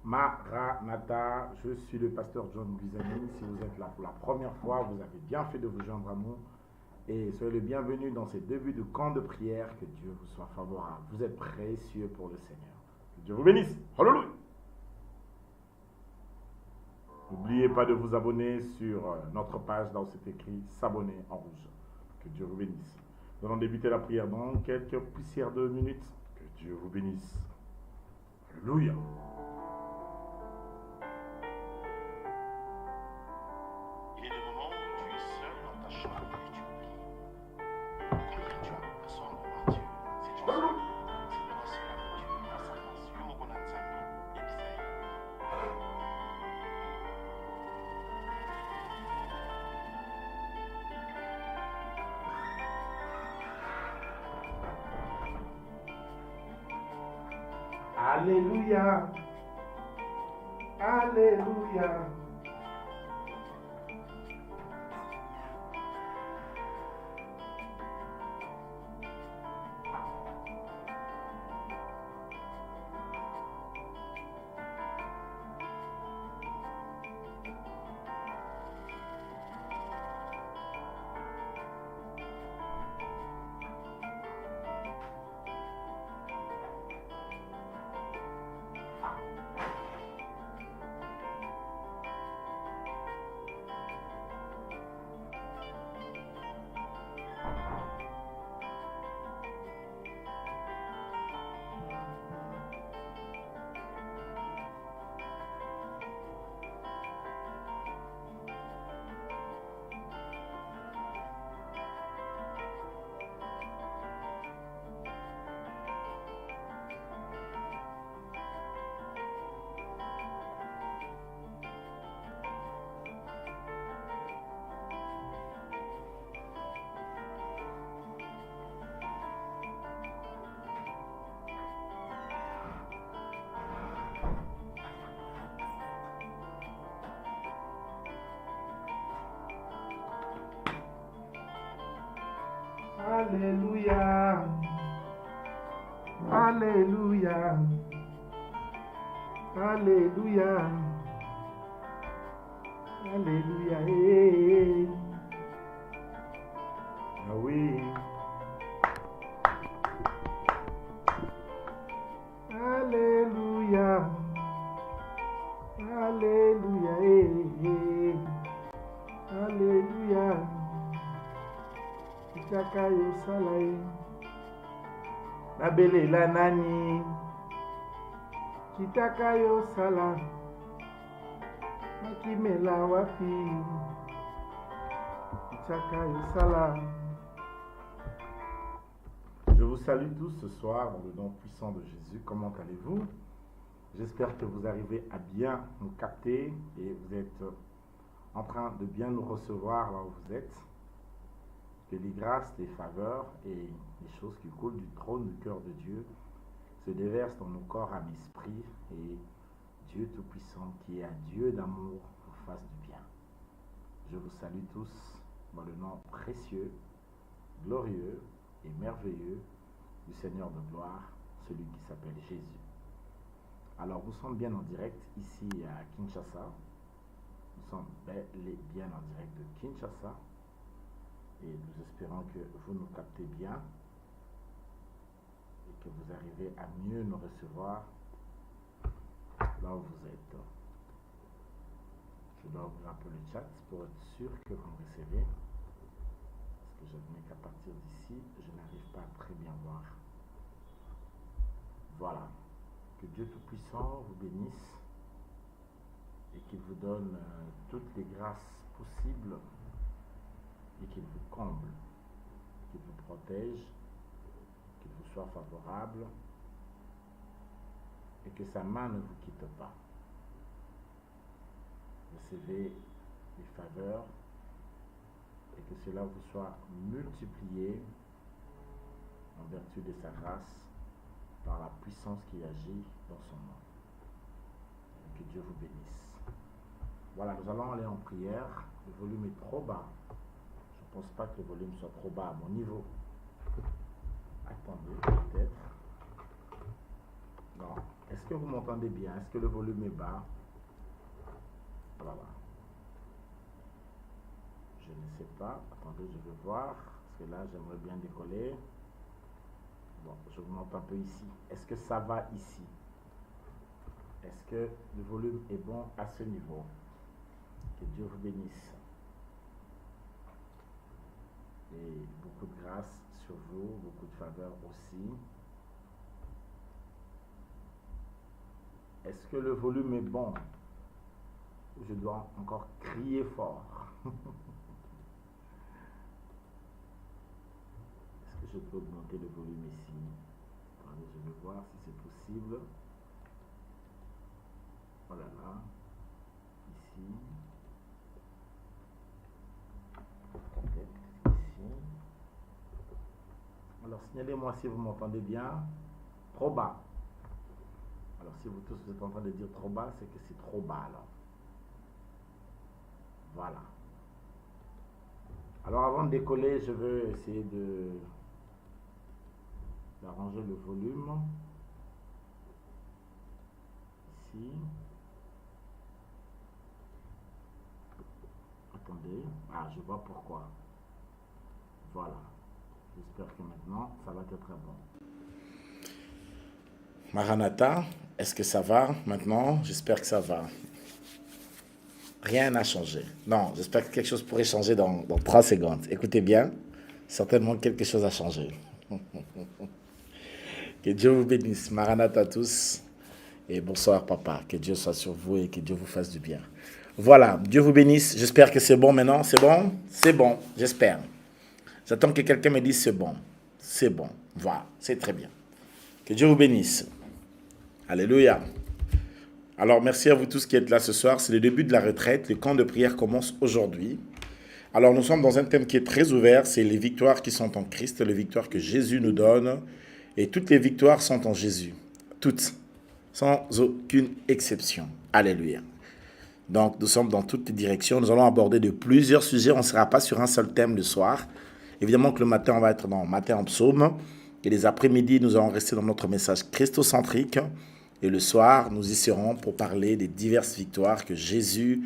Maranatha, je suis le pasteur John Guizani. Si vous êtes là pour la première fois, vous avez bien fait de vous joindre à nous. Et soyez le bienvenu dans ces débuts de camp de prière. Que Dieu vous soit favorable. Vous êtes précieux pour le Seigneur. Que Dieu vous bénisse. Alléluia. N'oubliez pas de vous abonner sur notre page. Là où c'est écrit s'abonner en rouge. Que Dieu vous bénisse. Nous allons débuter la prière dans quelques poussières de minutes. Que Dieu vous bénisse. Alléluia. Il est des moments où tu es seul dans ta chambre et tu pries. Quand tu as personne devant Dieu, c'est toi seul. C'est toi seul avec Dieu. Face à face. Yo moko na Nzambe. Yebisa ye. Alléluia. Alléluia. Alléluia. Alléluia. Alléluia. Alléluia. Ah oui. Alléluia. Alléluia. Alléluia. Kitaka yosala ye nabelela nani kitaka yosala nakimela wapi kitaka yosala. Je vous salue tous ce soir dans le nom puissant de Jésus. Comment allez-vous? J'espère que vous arrivez à bien nous capter et vous êtes en train de bien nous recevoir là où vous êtes. Que les grâces, les faveurs et les choses qui coulent du trône du cœur de Dieu se déversent dans nos corps, âme, esprit, et Dieu Tout-Puissant, qui est un Dieu d'amour, vous fasse du bien. Je vous salue tous dans le nom précieux, glorieux et merveilleux du Seigneur de gloire, celui qui s'appelle Jésus. Alors, nous sommes bien en direct ici à Kinshasa. Nous sommes bien en direct de Kinshasa. Et nous espérons que vous nous captez bien et que vous arrivez à mieux nous recevoir là où vous êtes. Je dois ouvrir un peu le chat pour être sûr que vous me recevez. Parce que j'admets qu'à partir d'ici, je n'arrive pas à très bien voir. Voilà. Que Dieu Tout-Puissant vous bénisse et qu'il vous donne toutes les grâces possibles et qu'il vous comble, qu'il vous protège, qu'il vous soit favorable et que sa main ne vous quitte pas. Recevez les faveurs et que cela vous soit multiplié en vertu de sa grâce par la puissance qui agit dans son nom. Et que Dieu vous bénisse. Voilà, nous allons aller en prière. Le volume est trop bas. Je ne pense pas que le volume soit trop bas à mon niveau. Attendez, peut-être. Non. Est-ce que vous m'entendez bien? Est-ce que le volume est bas? Voilà. Je ne sais pas. Attendez, je vais voir. Parce que là, j'aimerais bien décoller. Bon, je vous montre un peu ici. Est-ce que ça va ici? Est-ce que le volume est bon à ce niveau? Que Dieu vous bénisse. Et beaucoup de grâce sur vous, beaucoup de faveur aussi. Est-ce que le volume est bon? Je dois encore crier fort. Est-ce que je peux augmenter le volume ici? Attendez, je vais voir si c'est possible. Voilà là. Ici. Ici. Alors, signalez-moi si vous m'entendez bien. Trop bas. Alors, si vous tous vous êtes en train de dire trop bas, c'est que c'est trop bas alors. Voilà. Alors, avant de décoller, je veux essayer d'arranger le volume. Ici. Attendez. Ah, je vois pourquoi. Voilà. J'espère que maintenant, ça va être très bon. Maranatha, est-ce que ça va maintenant? J'espère que ça va. Rien n'a changé. Non, j'espère que quelque chose pourrait changer dans 3 secondes. Écoutez bien, certainement quelque chose a changé. Que Dieu vous bénisse. Maranatha à tous. Et bonsoir papa. Que Dieu soit sur vous et que Dieu vous fasse du bien. Voilà, Dieu vous bénisse. J'espère que c'est bon maintenant. C'est bon? C'est bon, j'espère. J'attends que quelqu'un me dise c'est bon. C'est bon. Voilà, c'est très bien. Que Dieu vous bénisse. Alléluia. Alors, merci à vous tous qui êtes là ce soir. C'est le début de la retraite. Le camp de prière commence aujourd'hui. Alors, nous sommes dans un thème qui est très ouvert. C'est les victoires qui sont en Christ, les victoires que Jésus nous donne. Et toutes les victoires sont en Jésus. Toutes. Sans aucune exception. Alléluia. Donc, nous sommes dans toutes les directions. Nous allons aborder de plusieurs sujets. On ne sera pas sur un seul thème le soir. Évidemment que le matin, on va être dans Matin en psaume. Et les après-midi, nous allons rester dans notre message christocentrique. Et le soir, nous y serons pour parler des diverses victoires que Jésus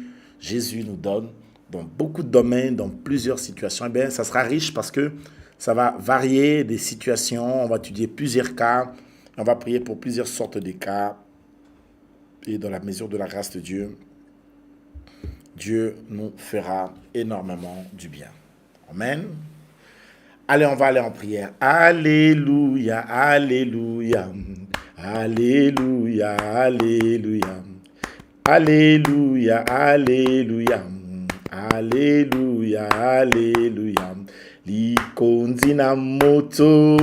nous donne dans beaucoup de domaines, dans plusieurs situations. Eh bien, ça sera riche parce que ça va varier des situations. On va étudier plusieurs cas. On va prier pour plusieurs sortes de cas. Et dans la mesure de la grâce de Dieu, Dieu nous fera énormément du bien. Amen. Allez, on va aller en prière. Alléluia, alléluia. Alléluia, alléluia. Alléluia, alléluia. Alléluia, alléluia. Likonzi na moto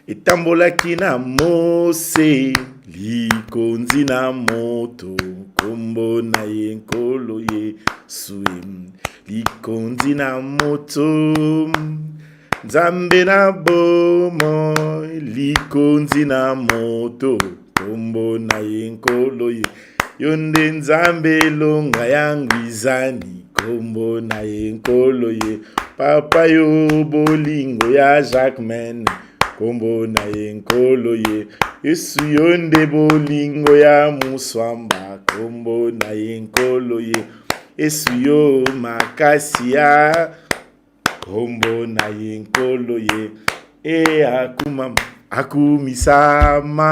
etambolaki na Mose. Likonzi na moto kombo na ye nkolo Yesu. Likonzi na moto Nzambe na bomo, likonzi na moto, kombo na ye nkolo ye. Yonde nzambe longa yangu izani, kombo na ye nkolo ye. Papa yo bolingo ya Jacquemaine, kombo na ye nkolo ye. Yesu yonde bolingo ya Muswamba, kombo na ye nkolo ye. Yesu yo makasi ya kombo na ye nkolo ye. Akumisama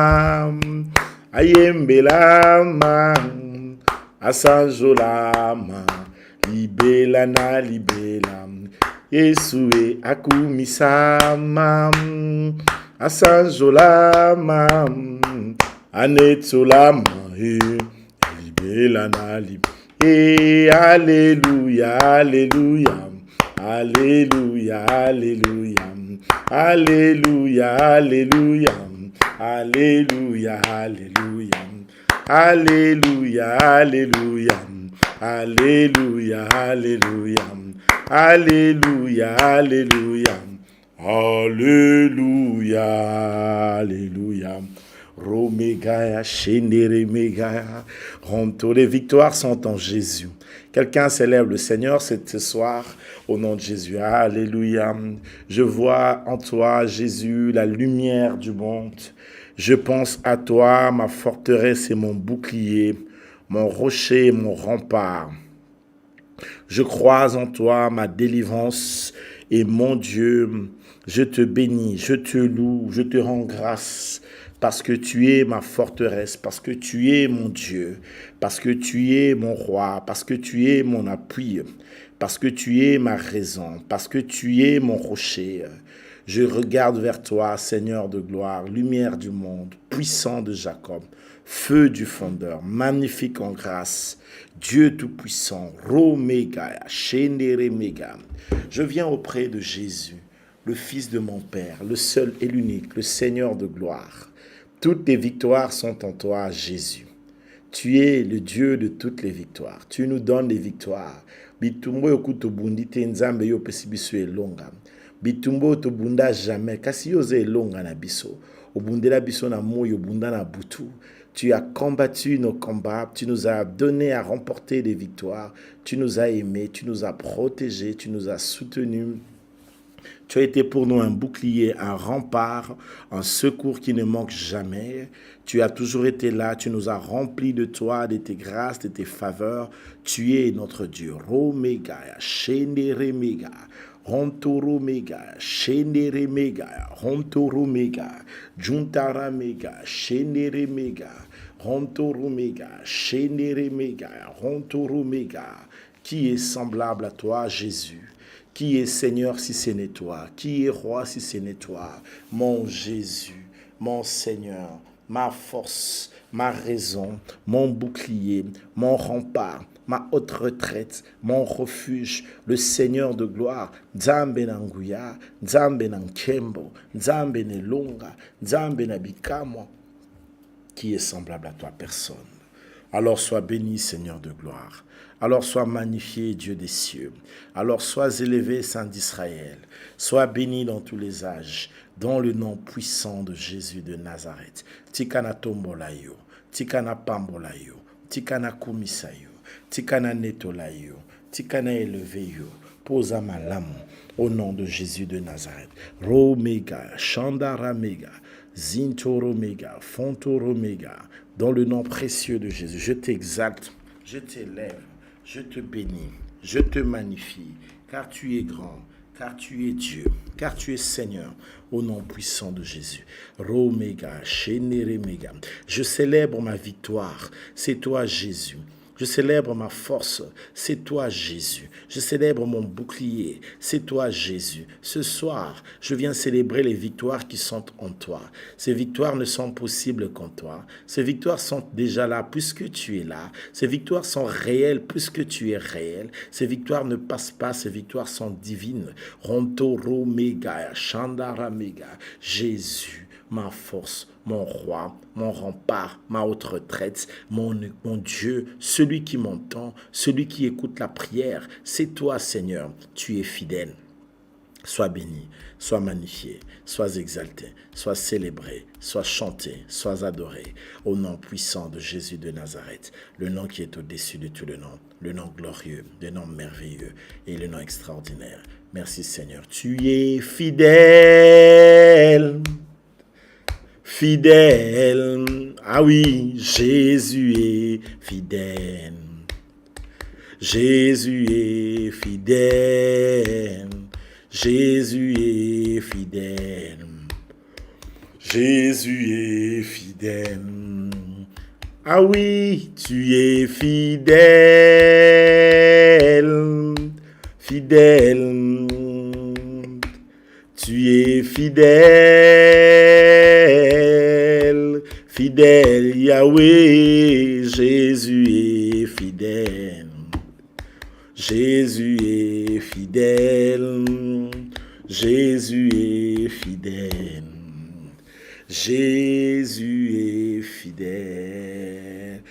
ayembelama asanjolama libela na libela. Yesu akumisama asanjolama anetsolama libela na libela. Alléluia, alléluia. Alléluia, alléluia. Alléluia, alléluia. Alléluia, alléluia. Alléluia, alléluia. Alléluia, alléluia. Alléluia, alléluia. Alléluia, alléluia. Romegaya, Shendere Megaya. Ronto, les victoires sont en Jésus. Quelqu'un célèbre le Seigneur ce soir au nom de Jésus. Alléluia. Je vois en toi, Jésus, la lumière du monde. Je pense à toi, ma forteresse et mon bouclier, mon rocher et mon rempart. Je crois en toi, ma délivrance et mon Dieu. Je te bénis, je te loue, je te rends grâce parce que tu es ma forteresse, parce que tu es mon Dieu, parce que tu es mon roi, parce que tu es mon appui, parce que tu es ma raison, parce que tu es mon rocher. Je regarde vers toi, Seigneur de gloire, lumière du monde, puissant de Jacob, feu du fondeur, magnifique en grâce, Dieu tout-puissant, Roméga, Chénéréméga. Je viens auprès de Jésus, le Fils de mon Père, le seul et l'unique, le Seigneur de gloire. Toutes les victoires sont en toi, Jésus. Tu es le Dieu de toutes les victoires. Tu nous donnes les victoires. Bitumbo yokutobundi te nzambe yo pesi biso elonga. Bitumbo tobunda jamais. Kasi yo ze elonga na biso. Obundela biso na moyo, obunda na butu. Tu as combattu nos combats. Tu nous as donné à remporter des victoires. Tu nous as aimés. Tu nous as protégés. Tu nous as soutenus. Tu as été pour nous un bouclier, un rempart, un secours qui ne manque jamais. Tu as toujours été là, tu nous as remplis de toi, de tes grâces, de tes faveurs. Tu es notre Dieu. Roméga, Shénéréméga, Rontoromega, Shénéréméga, Rontoromega, Juntaramega, Shénéréméga, Rontoromega, Shénéréméga, Rontoromega. Qui est semblable à toi, Jésus? Qui est Seigneur si ce n'est toi? Qui est roi si ce n'est toi? Mon Jésus, mon Seigneur, ma force, ma raison, mon bouclier, mon rempart, ma haute retraite, mon refuge, le Seigneur de gloire, Nzambe Nanguya, Nzambe Nankembo, Nzambe Nelonga, Nzambe Nabikamo. Qui est semblable à toi? Personne. Alors sois béni, Seigneur de gloire. Alors sois magnifié, Dieu des cieux. Alors sois élevé, Saint d'Israël. Sois béni dans tous les âges, dans le nom puissant de Jésus de Nazareth. Tikana tombolayo, tikana pambolayo, tikana kumisayo, tikana netolayo, tikana éleveyo, posa malamu, au nom de Jésus de Nazareth. Romega, Chandaramega, Zintoromega, Fontoromega, dans le nom précieux de Jésus. Je t'exalte, je t'élève, je te bénis, je te magnifie, car tu es grand, car tu es Dieu, car tu es Seigneur, au nom puissant de Jésus. Roméga, Chénéréméga. Je célèbre ma victoire, c'est toi Jésus. Je célèbre ma force, c'est toi Jésus. Je célèbre mon bouclier, c'est toi Jésus. Ce soir, je viens célébrer les victoires qui sont en toi. Ces victoires ne sont possibles qu'en toi. Ces victoires sont déjà là puisque tu es là. Ces victoires sont réelles puisque tu es réel. Ces victoires ne passent pas, ces victoires sont divines. Rontoro Mega, Chandara Mega, Jésus. Ma force, mon roi, mon rempart, ma haute retraite, mon Dieu, celui qui m'entend, celui qui écoute la prière, c'est toi Seigneur, tu es fidèle. Sois béni, sois magnifié, sois exalté, sois célébré, sois chanté, sois adoré, au nom puissant de Jésus de Nazareth, le nom qui est au-dessus de tout le nom glorieux, le nom merveilleux et le nom extraordinaire. Merci Seigneur, tu es fidèle. Fidèle, ah oui, Jésus est fidèle. Jésus est fidèle. Jésus est fidèle. Jésus est fidèle. Ah oui, tu es fidèle. Fidèle. Tu es fidèle, fidèle Yahweh, Jésus est fidèle. Jésus est fidèle, Jésus est fidèle. Jésus est fidèle.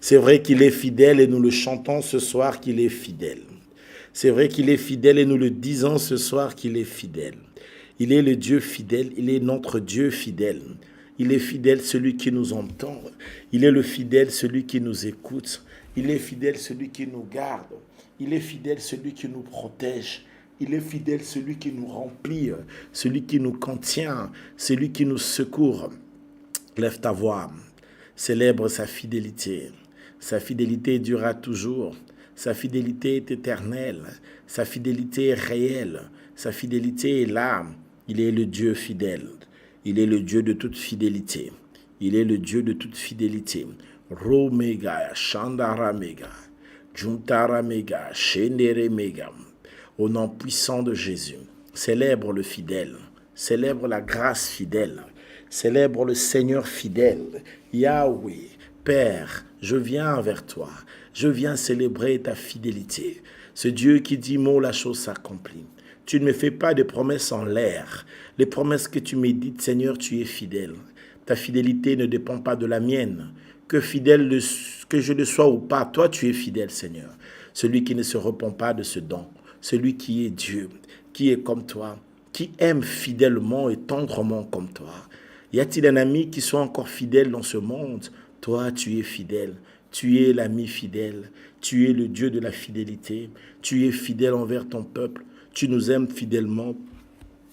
C'est vrai qu'il est fidèle et nous le chantons ce soir qu'il est fidèle. C'est vrai qu'il est fidèle et nous le disons ce soir qu'il est fidèle. Il est le Dieu fidèle, il est notre Dieu fidèle. Il est fidèle celui qui nous entend. Il est le fidèle celui qui nous écoute. Il est fidèle celui qui nous garde. Il est fidèle celui qui nous protège. Il est fidèle, celui qui nous remplit, celui qui nous contient, celui qui nous secourt. Lève ta voix, célèbre sa fidélité. Sa fidélité durera toujours. Sa fidélité est éternelle. Sa fidélité est réelle. Sa fidélité est là. Il est le Dieu fidèle. Il est le Dieu de toute fidélité. Il est le Dieu de toute fidélité. Romega, Chandara Mega, Juntara Mega, Shendere Mega. Au nom puissant de Jésus, célèbre le fidèle. Célèbre la grâce fidèle. Célèbre le Seigneur fidèle. Yahweh, Père, je viens vers toi. Je viens célébrer ta fidélité. Ce Dieu qui dit mot, la chose s'accomplit. Tu ne me fais pas de promesses en l'air. Les promesses que tu médites, Seigneur, tu es fidèle. Ta fidélité ne dépend pas de la mienne. Que fidèle que je le sois ou pas, toi tu es fidèle, Seigneur. Celui qui ne se repent pas de ce don. Celui qui est Dieu, qui est comme toi, qui aime fidèlement et tendrement comme toi. Y a-t-il un ami qui soit encore fidèle dans ce monde? Toi, tu es fidèle. Tu es l'ami fidèle. Tu es le Dieu de la fidélité. Tu es fidèle envers ton peuple. Tu nous aimes fidèlement.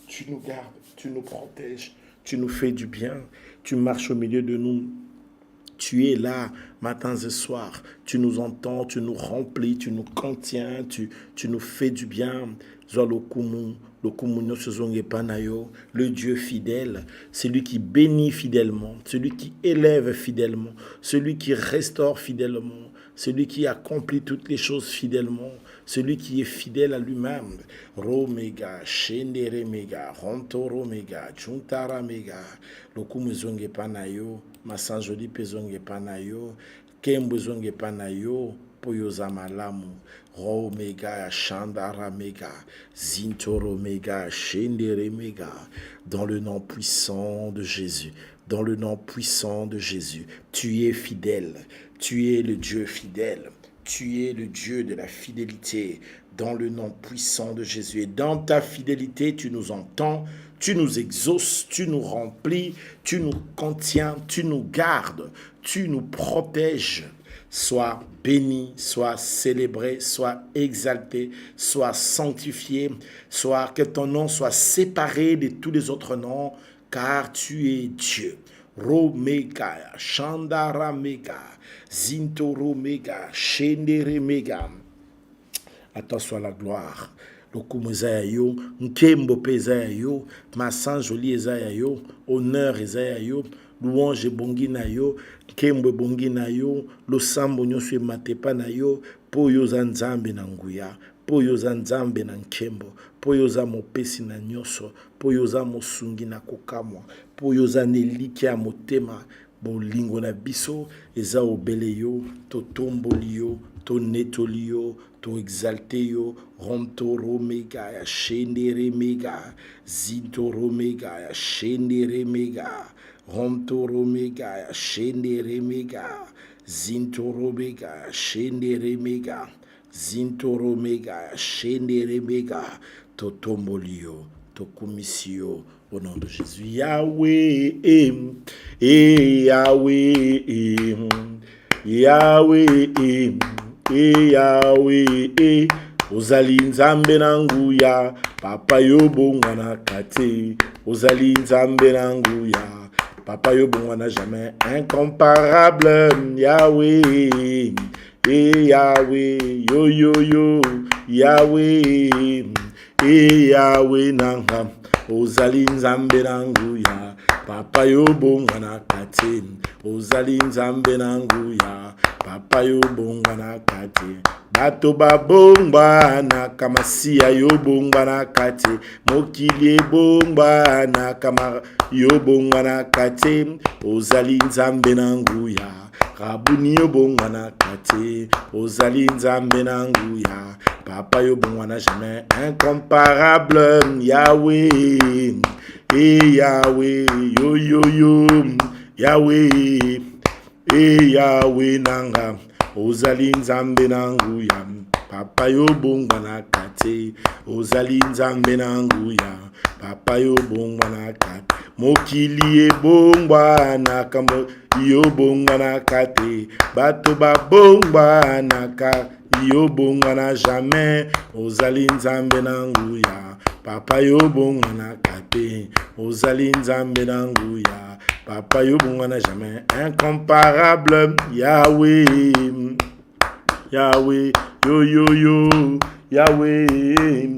Tu nous gardes, tu nous protèges. Tu nous fais du bien. Tu marches au milieu de nous. Tu es là, matins et soirs. Tu nous entends, tu nous remplis, tu nous contiens, tu nous fais du bien. Le Dieu fidèle, celui qui bénit fidèlement, celui qui élève fidèlement, celui qui restaure fidèlement, celui qui accomplit toutes les choses fidèlement, celui qui est fidèle à lui-même. Romega, Shendere Mega, Rontoro Mega, Chuntara Mega, Lokumuzonge Panayo, Masanjoli Pezonge Panayo, Kembuzonge Panayo, Poyoza Malamu, Romega, Chandara Mega, Zintoro Mega, Shendere Mega, dans le nom puissant de Jésus. Dans le nom puissant de Jésus, tu es fidèle, tu es le Dieu fidèle, tu es le Dieu de la fidélité, dans le nom puissant de Jésus. Et dans ta fidélité, tu nous entends, tu nous exauces, tu nous remplis, tu nous contiens, tu nous gardes, tu nous protèges. Sois béni, sois célébré, sois exalté, sois sanctifié, soit que ton nom soit séparé de tous les autres noms, car tu es Dieu. Romega, Chandara Mega, Zintoro Mega, Shendere Mega. À toi soit la gloire. Lokumu ezayayo, nkembo pe ezayayo, masanjoli ezayayo, honneur ezayayo, louange bongi na yo, nkembo bongi na yo, losambo nyonso ematepa na yo, po yo za nzambe na nguya, po yo za nzambe na nkembo, po yo za mopesi na nyonso, po yo za mosungi na kokamwa, po yo za neliki ya motema, bolingo na biso eza obele yo, totomboli yo, to netoli yo, to exalte yo, romtoro mega ya shendere mega, zintoro mega ya shendere mega, romtoro mega ya shendere mega, zintoro mega ya shendere mega, zintoro mega ya shendere mega, totomboli yo, to komisio. Au nom de Jésus, Yahweh, Yahweh, Yahweh, Yahweh, ozali nzambe na nguya, papa yo bongwana kate, ozali nzambe na nguya, papa yo bongwana jamais incomparable, Yahweh, Yahweh, yo yo yo, Yahweh, Yahweh nanga. Ozali nzambe na nguya, papa yo bongwana kate, ozali nzambe na nguya, papa yo bongwana kate, bato babongwana kama siya yo bongwana kate, mokili bongwana kama yo bongwana kate, ozali nzambe na nguya, rabuni yo bongwana kate, ozali nzambe na nguya, papa yo bongwana jamais incomparable, Yahweh, Yahweh, yo yo yo, Yahweh, Yahweh nanga, ozali nzambe na nguya, papa yo bongwana kate, ozali nzambe na nguya, papa yo bongwana kate, mokili ebongwana kama yo bongwana kate, bato babongwana ka, yo bongwana jamais, ozali nzambe na nguya, papa yo bongwana kate, ozali nzambe na nguya, papa yo bongwana jamais, incomparable, Yahweh, Yahweh, yo yo yo, Yahweh,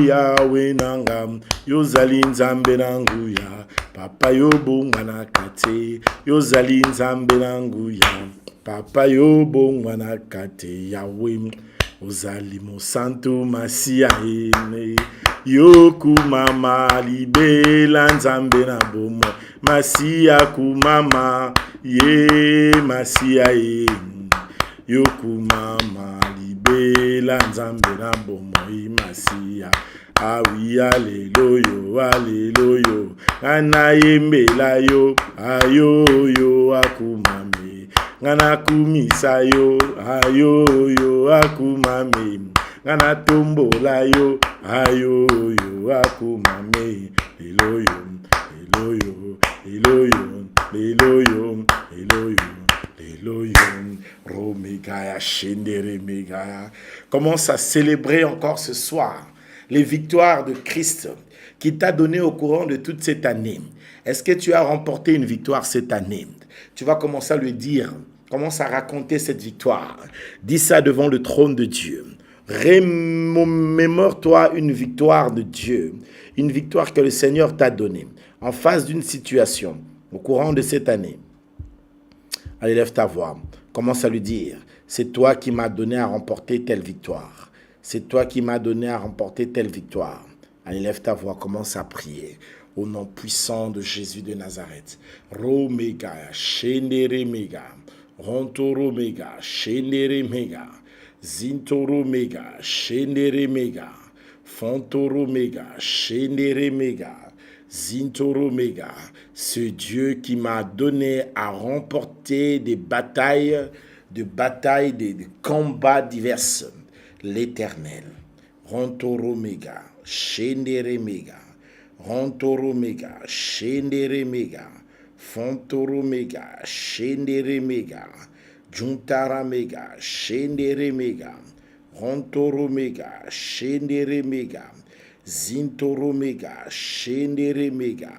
Yahweh nangam, yo zali nzambe na nguya, papa yo bongwana kate, yo zali nzambe na nguya, papa yo bongwana kate, Yahweh, ozali mosantu masia ene, yo kumama libela nzambe na bomo, masia kumama, ye masia ene, yo kumama libela nzambe na bomo, masia. Ah oui, alléluia, alléluia. Ngana yembela yo, ayo yo akumame. Ngana kumisa yo, ayo yo akumame. Ngana tombola yo, ayo yo akumame. Eloyo, eloyo, eloyo, eloyo, eloyo, eloyo. Romegaya, shendere megaya. Commence à célébrer encore ce soir les victoires de Christ qui t'a donné au courant de toute cette année. Est-ce que tu as remporté une victoire cette année? Tu vas commencer à lui dire, commence à raconter cette victoire. Dis ça devant le trône de Dieu. Remémore-toi une victoire de Dieu, une victoire que le Seigneur t'a donnée en face d'une situation au courant de cette année. Allez, lève ta voix. Commence à lui dire, c'est toi qui m'as donné à remporter telle victoire. C'est toi qui m'as donné à remporter telle victoire. Allez, lève ta voix, commence à prier. Au nom puissant de Jésus de Nazareth. Romega, Shendere Mega, Rontoro Mega, Shendere Mega, Zintoro Mega, Shendere Mega, Fontoro Mega, Shendere Mega, Zintoro Mega. Ce Dieu qui m'a donné à remporter des batailles, des combats divers. L'Éternel. Rontoro Mega, Shendere Mega, Rontoro Mega, Shendere Mega, Fontoro Mega, Shendere Mega, Juntara Mega, Shendere Mega, Rontoro Mega, Shendere Mega, Zintoro Mega, Shendere Mega.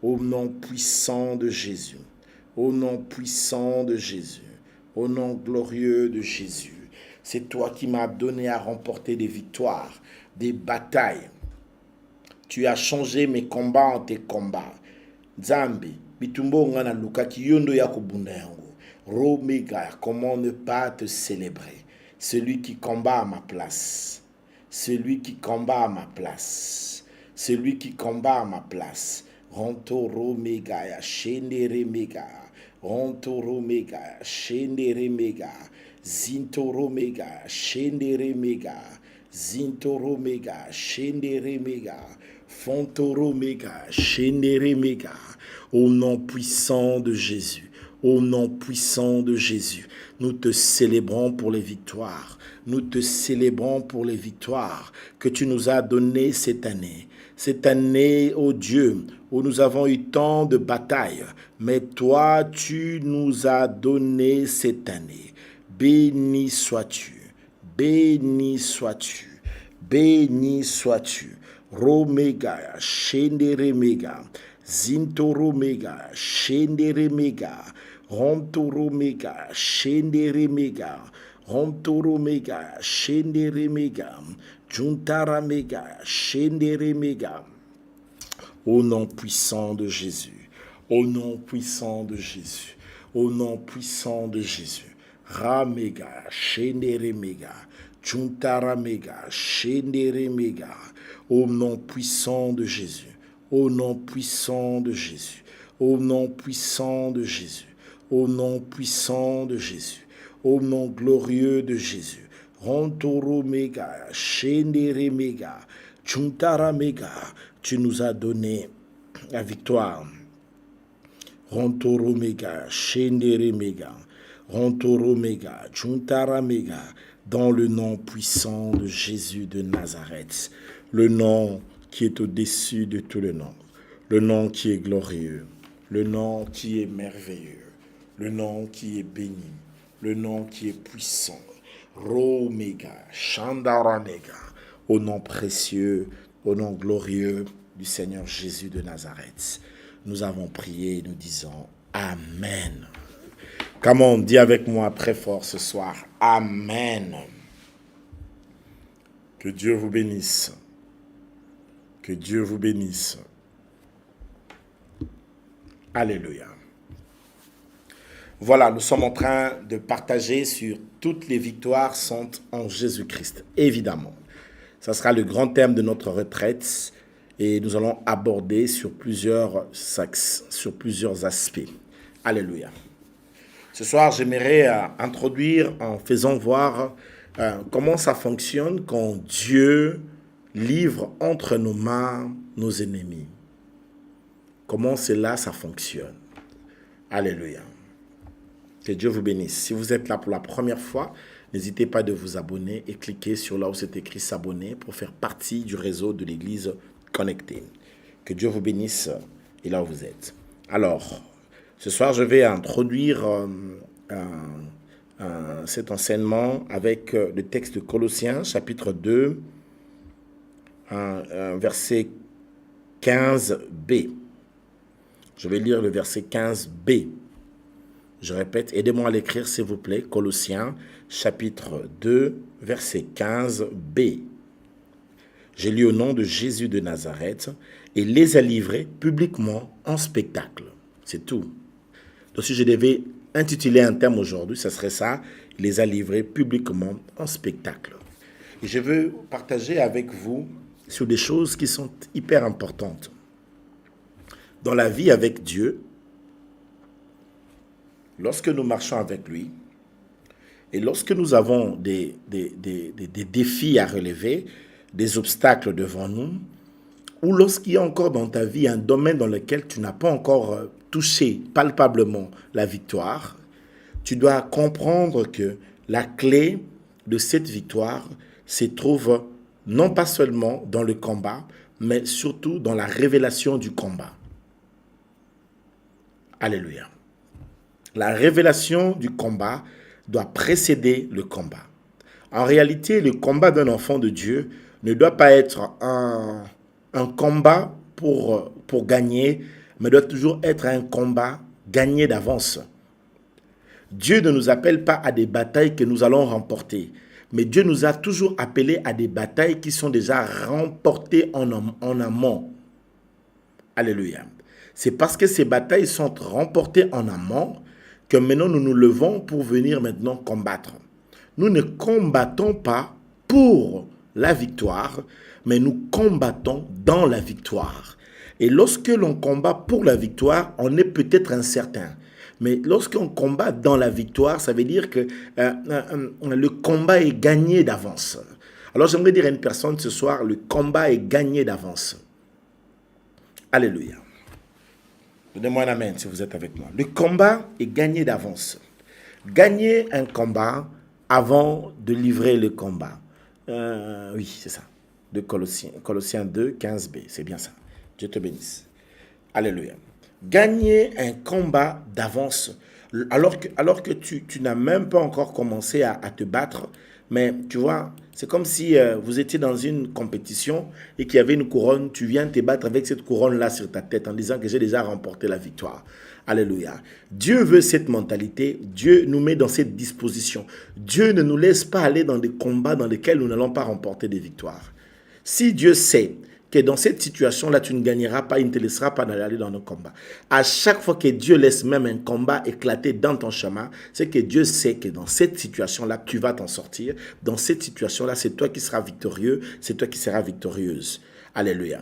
Au nom puissant de Jésus, au nom puissant de Jésus, au nom glorieux de Jésus. C'est toi qui m'as donné à remporter des victoires, des batailles. Tu as changé mes combats en tes combats. Nzambe, bitumbo ngana luka kiyondo ya kubunda yango. Romega, comment ne pas te célébrer? Celui qui combat à ma place. Celui qui combat à ma place. Celui qui combat à ma place. Rontoro mega ya shendere mega. Rontoro mega ya shendere mega. Zintoro mega, shendere mega, Zintoro mega, shendere mega, Fontoro mega, shendere mega. Au nom puissant de Jésus, au nom puissant de Jésus, nous te célébrons pour les victoires. Nous te célébrons pour les victoires que tu nous as données cette année. Cette année, ô Dieu, où nous avons eu tant de batailles, mais toi, tu nous as donné cette année. Béni sois-tu, béni sois-tu, béni sois-tu. Romega, Shendere Mega, Zintoro Mega, Shendere Mega, Rontoro Mega, Shendere Mega, Rontoro Mega, Shendere Mega, Juntara Mega, Shendere Mega. Au nom puissant de Jésus, au nom puissant de Jésus, au nom puissant de Jésus. Ramega, Shendere Mega, Juntara Mega, Shendere Mega. Au nom puissant de Jésus, au nom puissant de Jésus, au nom puissant de Jésus, au nom puissant de Jésus, au nom glorieux de Jésus. Rontoro Mega, Shendere Mega, Juntara Mega. Tu nous as donné la victoire. Rontoro Mega, Shendere Mega. Rontoro Mega, Juntara Mega, dans le nom puissant de Jésus de Nazareth, le nom qui est au-dessus de tout le nom qui est glorieux, le nom qui est merveilleux, le nom qui est béni, le nom qui est puissant. Romega, Chandaranega, au nom précieux, au nom glorieux du Seigneur Jésus de Nazareth. Nous avons prié et nous disons Amen. Comme on dit avec moi très fort ce soir, Amen. Que Dieu vous bénisse. Que Dieu vous bénisse. Alléluia. Voilà, nous sommes en train de partager sur toutes les victoires sont en Jésus-Christ. Évidemment, ça sera le grand thème de notre retraite et nous allons aborder sur plusieurs aspects. Alléluia. Ce soir, j'aimerais introduire en faisant voir comment ça fonctionne quand Dieu livre entre nos mains nos ennemis. Comment cela, ça fonctionne. Alléluia. Que Dieu vous bénisse. Si vous êtes là pour la première fois, n'hésitez pas de vous abonner et cliquer sur là où c'est écrit s'abonner pour faire partie du réseau de l'Église connectée. Que Dieu vous bénisse et là où vous êtes. Alors, ce soir, je vais introduire cet enseignement avec le texte de Colossiens, chapitre 2, verset 15b. Je vais lire le verset 15b. Je répète, aidez-moi à l'écrire s'il vous plaît. Colossiens, chapitre 2, verset 15b. J'ai lu au nom de Jésus de Nazareth et les a livrés publiquement en spectacle. C'est tout. Donc si je devais intituler un thème aujourd'hui, ce serait ça, il les a livrés publiquement en spectacle. Et je veux partager avec vous sur des choses qui sont hyper importantes. Dans la vie avec Dieu, lorsque nous marchons avec lui, et lorsque nous avons des défis à relever, des obstacles devant nous, ou lorsqu'il y a encore dans ta vie un domaine dans lequel tu n'as pas encore touché palpablement la victoire, tu dois comprendre que la clé de cette victoire se trouve non pas seulement dans le combat, mais surtout dans la révélation du combat. Alléluia. La révélation du combat doit précéder le combat. En réalité, le combat d'un enfant de Dieu ne doit pas être un combat pour gagner, mais doit toujours être un combat gagné d'avance. Dieu ne nous appelle pas à des batailles que nous allons remporter, mais Dieu nous a toujours appelés à des batailles qui sont déjà remportées en amont. Alléluia. C'est parce que ces batailles sont remportées en amont que maintenant nous nous levons pour venir maintenant combattre. Nous ne combattons pas pour la victoire, mais nous combattons dans la victoire. Et lorsque l'on combat pour la victoire, on est peut-être incertain. Mais lorsqu'on combat dans la victoire, ça veut dire que le combat est gagné d'avance. Alors j'aimerais dire à une personne ce soir, le combat est gagné d'avance. Alléluia. Donnez-moi un amen si vous êtes avec moi. Le combat est gagné d'avance. Gagner un combat avant de livrer le combat. Oui, c'est ça. De Colossiens 2, 15b. C'est bien ça. Dieu te bénisse. Alléluia. Gagner un combat d'avance alors que tu n'as même pas encore commencé à te battre. Mais tu vois, c'est comme si vous étiez dans une compétition et qu'il y avait une couronne. Tu viens te battre avec cette couronne-là sur ta tête en disant que j'ai déjà remporté la victoire. Alléluia. Dieu veut cette mentalité. Dieu nous met dans cette disposition. Dieu ne nous laisse pas aller dans des combats dans lesquels nous n'allons pas remporter des victoires. Si Dieu sait que dans cette situation-là, tu ne gagneras pas, il ne te laissera pas aller dans nos combats. À chaque fois que Dieu laisse même un combat éclater dans ton chemin, c'est que Dieu sait que dans cette situation-là, tu vas t'en sortir. Dans cette situation-là, c'est toi qui seras victorieux, c'est toi qui seras victorieuse. Alléluia.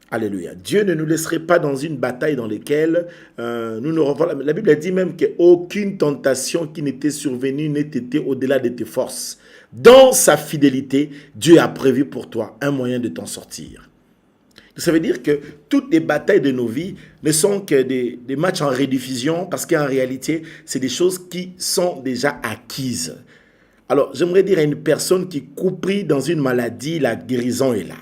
Alléluia. Dieu ne nous laisserait pas dans une bataille dans laquelle nous ne revoilà. La Bible dit même qu'aucune tentation qui n'était survenue n'était au-delà de tes forces. Dans sa fidélité, Dieu a prévu pour toi un moyen de t'en sortir. Ça veut dire que toutes les batailles de nos vies ne sont que des matchs en rediffusion parce qu'en réalité, c'est des choses qui sont déjà acquises. Alors, j'aimerais dire à une personne qui est comprise dans une maladie, la guérison est là.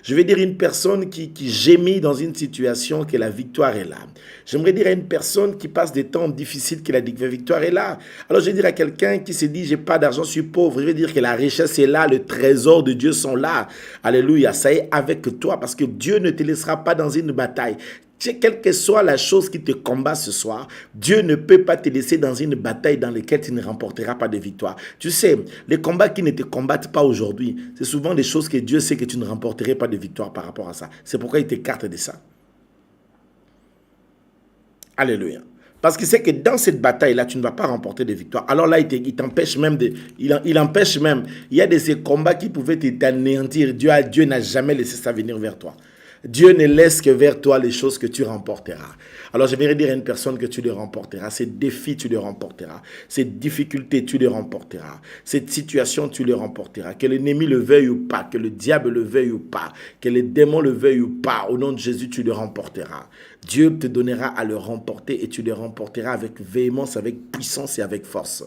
Je vais dire une personne qui gémit dans une situation que la victoire est là. J'aimerais dire à une personne qui passe des temps difficiles que la victoire est là. Alors je vais dire à quelqu'un qui se dit j'ai pas d'argent, je suis pauvre. Je vais dire que la richesse est là, le trésor de Dieu sont là. Alléluia, ça est avec toi parce que Dieu ne te laissera pas dans une bataille. Quelle que soit la chose qui te combat ce soir, Dieu ne peut pas te laisser dans une bataille dans laquelle tu ne remporteras pas de victoire. Tu sais, les combats qui ne te combattent pas aujourd'hui, c'est souvent des choses que Dieu sait que tu ne remporterais pas de victoire par rapport à ça. C'est pourquoi il t'écarte de ça. Alléluia. Parce qu'il sait que dans cette bataille-là, tu ne vas pas remporter de victoire. Alors là, il t'empêche même il empêche même. Il y a de ces combats qui pouvaient t'anéantir. Dieu n'a jamais laissé ça venir vers toi. Dieu ne laisse que vers toi les choses que tu remporteras. Alors je vais dire à une personne que tu les remporteras. Ces défis, tu les remporteras. Ces difficultés, tu les remporteras. Cette situation, tu les remporteras. Que l'ennemi le veuille ou pas, que le diable le veuille ou pas, que les démons le veuillent ou pas, au nom de Jésus, tu les remporteras. Dieu te donnera à le remporter et tu les remporteras avec véhémence, avec puissance et avec force.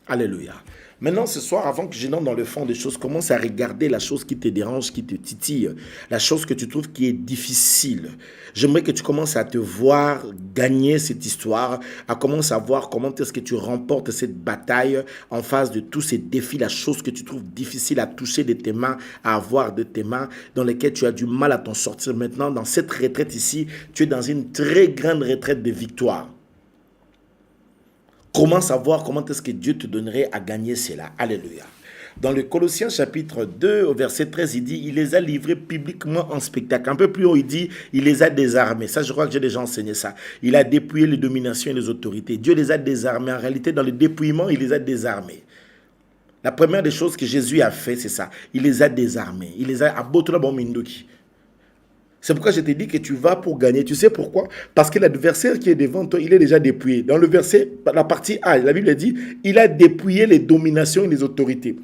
Alléluia. Maintenant, ce soir, avant que je n'entre dans le fond des choses, commence à regarder la chose qui te dérange, qui te titille, la chose que tu trouves qui est difficile. J'aimerais que tu commences à te voir gagner cette histoire, à commencer à voir comment est-ce que tu remportes cette bataille en face de tous ces défis, la chose que tu trouves difficile à toucher de tes mains, à avoir de tes mains, dans lesquelles tu as du mal à t'en sortir. Maintenant, dans cette retraite ici, tu es dans une très grande retraite de victoire. Comment savoir comment est-ce que Dieu te donnerait à gagner cela? Alléluia. Dans le Colossiens chapitre 2, au verset 13, il dit, il les a livrés publiquement en spectacle. Un peu plus haut, il dit, il les a désarmés. Ça, je crois que j'ai déjà enseigné ça. Il a dépouillé les dominations et les autorités. Dieu les a désarmés. En réalité, dans le dépouillement, il les a désarmés. La première des choses que Jésus a fait, c'est ça. Il les a désarmés. Il les a abattus. C'est pourquoi je t'ai dit que tu vas pour gagner. Tu sais pourquoi? Parce que l'adversaire qui est devant toi, il est déjà dépouillé. Dans le verset, la partie A, la Bible dit, il a dépouillé les dominations et les autorités.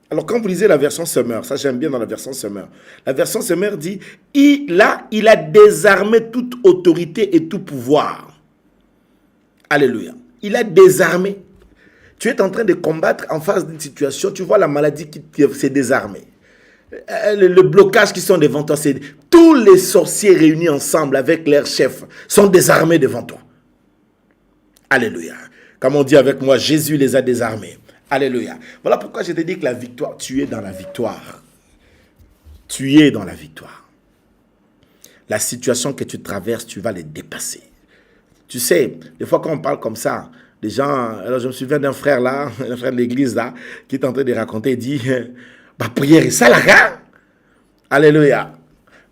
Alors quand vous lisez la version Summer, ça j'aime bien dans la version Summer. La version Summer dit, il a désarmé toute autorité et tout pouvoir. Alléluia. Il a désarmé. Tu es en train de combattre en face d'une situation, tu vois la maladie qui s'est désarmée. Le blocage qui sont devant toi, c'est tous les sorciers réunis ensemble avec leurs chefs sont désarmés devant toi. Alléluia. Comme on dit avec moi, Jésus les a désarmés. Alléluia. Voilà pourquoi je te dis que la victoire, tu es dans la victoire. Tu es dans la victoire. La situation que tu traverses, tu vas les dépasser. Tu sais, des fois quand on parle comme ça, les gens, alors je me souviens d'un frère là, un frère de l'église là, qui est en train de raconter, il dit, bah prière et salaka. Alléluia.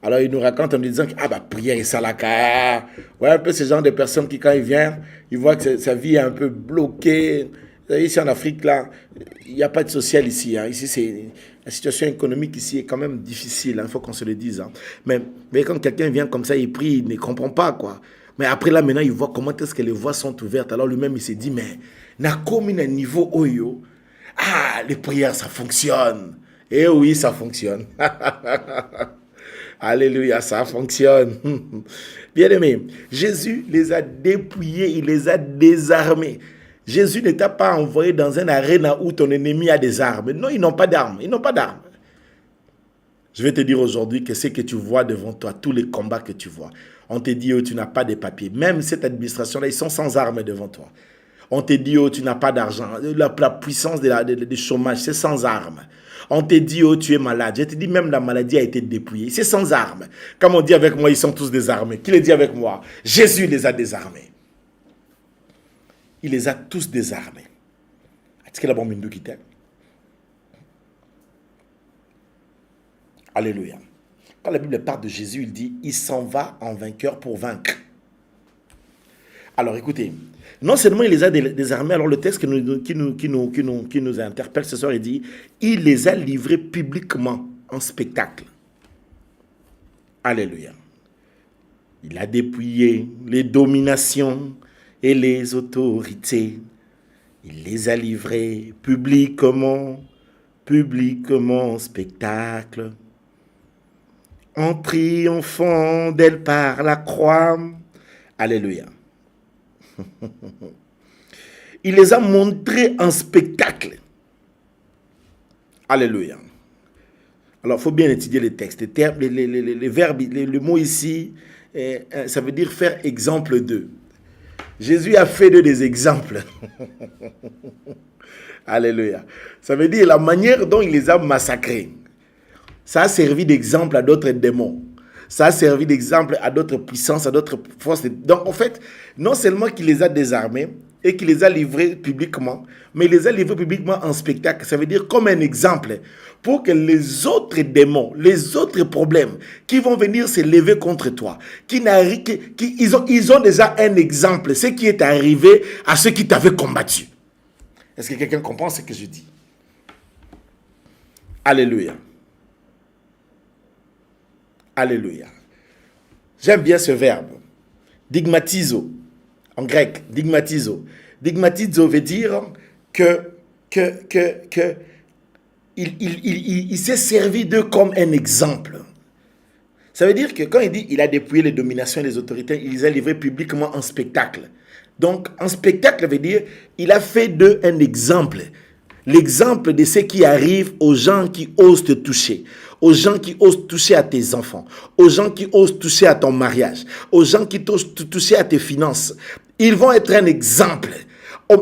Alors il nous raconte en nous disant que prière et salaka. Ouais, un peu ce genre de personnes qui quand il vient, il voit que sa vie est un peu bloquée. Ici en Afrique là, il n'y a pas de social ici. Hein. Ici c'est la situation économique ici est quand même difficile. Il faut qu'on se le dise. Hein. Mais quand quelqu'un vient comme ça, il prie, il ne comprend pas quoi. Mais après là maintenant, il voit comment est-ce que les voies sont ouvertes. Alors lui-même il s'est dit mais n'a comme un niveau oyo. Les prières ça fonctionne. Eh oui, ça fonctionne. Alléluia, ça fonctionne. Bien-aimé, Jésus les a dépouillés, il les a désarmés. Jésus ne t'a pas envoyé dans un aréna où ton ennemi a des armes. Non, ils n'ont pas d'armes. Ils n'ont pas d'armes. Je vais te dire aujourd'hui que ce que tu vois devant toi, tous les combats que tu vois, on te dit, tu n'as pas de papiers. Même cette administration-là, ils sont sans armes devant toi. On te dit, tu n'as pas d'argent. La puissance du chômage, c'est sans armes. On te dit, tu es malade. Je te dis, même la maladie a été dépouillée. C'est sans armes. Comme on dit avec moi, ils sont tous désarmés. Qui le dit avec moi? Jésus les a désarmés. Il les a tous désarmés. Est-ce que la bombe qui t'aime? Alléluia. Quand la Bible parle de Jésus, il dit, il s'en va en vainqueur pour vaincre. Alors écoutez, non seulement il les a désarmés, alors le texte qui nous interpelle ce soir, il dit, il les a livrés publiquement en spectacle. Alléluia. Il a dépouillé les dominations et les autorités. Il les a livrés publiquement en spectacle. En triomphant d'elle par la croix. Alléluia. Il les a montrés en spectacle. Alléluia. Alors, il faut bien étudier les textes. Les verbes, le mot ici, ça veut dire faire exemple d'eux. Jésus a fait d'eux des exemples. Alléluia. Ça veut dire la manière dont il les a massacrés. Ça a servi d'exemple à d'autres démons. Ça a servi d'exemple à d'autres puissances, à d'autres forces. Donc, en fait, non seulement qu'il les a désarmés et qu'il les a livrés publiquement, mais il les a livrés publiquement en spectacle. Ça veut dire comme un exemple pour que les autres démons, les autres problèmes qui vont venir se lever contre toi, ils ont déjà un exemple, ce qui est arrivé à ceux qui t'avaient combattu. Est-ce que quelqu'un comprend ce que je dis? Alléluia. Alléluia. J'aime bien ce verbe. Digmatizo. En grec, digmatizo. Digmatizo veut dire il s'est servi d'eux comme un exemple. Ça veut dire que quand il dit il a dépouillé les dominations et les autorités, il les a livrés publiquement en spectacle. Donc, en spectacle veut dire il a fait d'eux un exemple. L'exemple de ce qui arrive aux gens qui osent te toucher, aux gens qui osent toucher à tes enfants, aux gens qui osent toucher à ton mariage, aux gens qui osent toucher à tes finances. Ils vont être un exemple.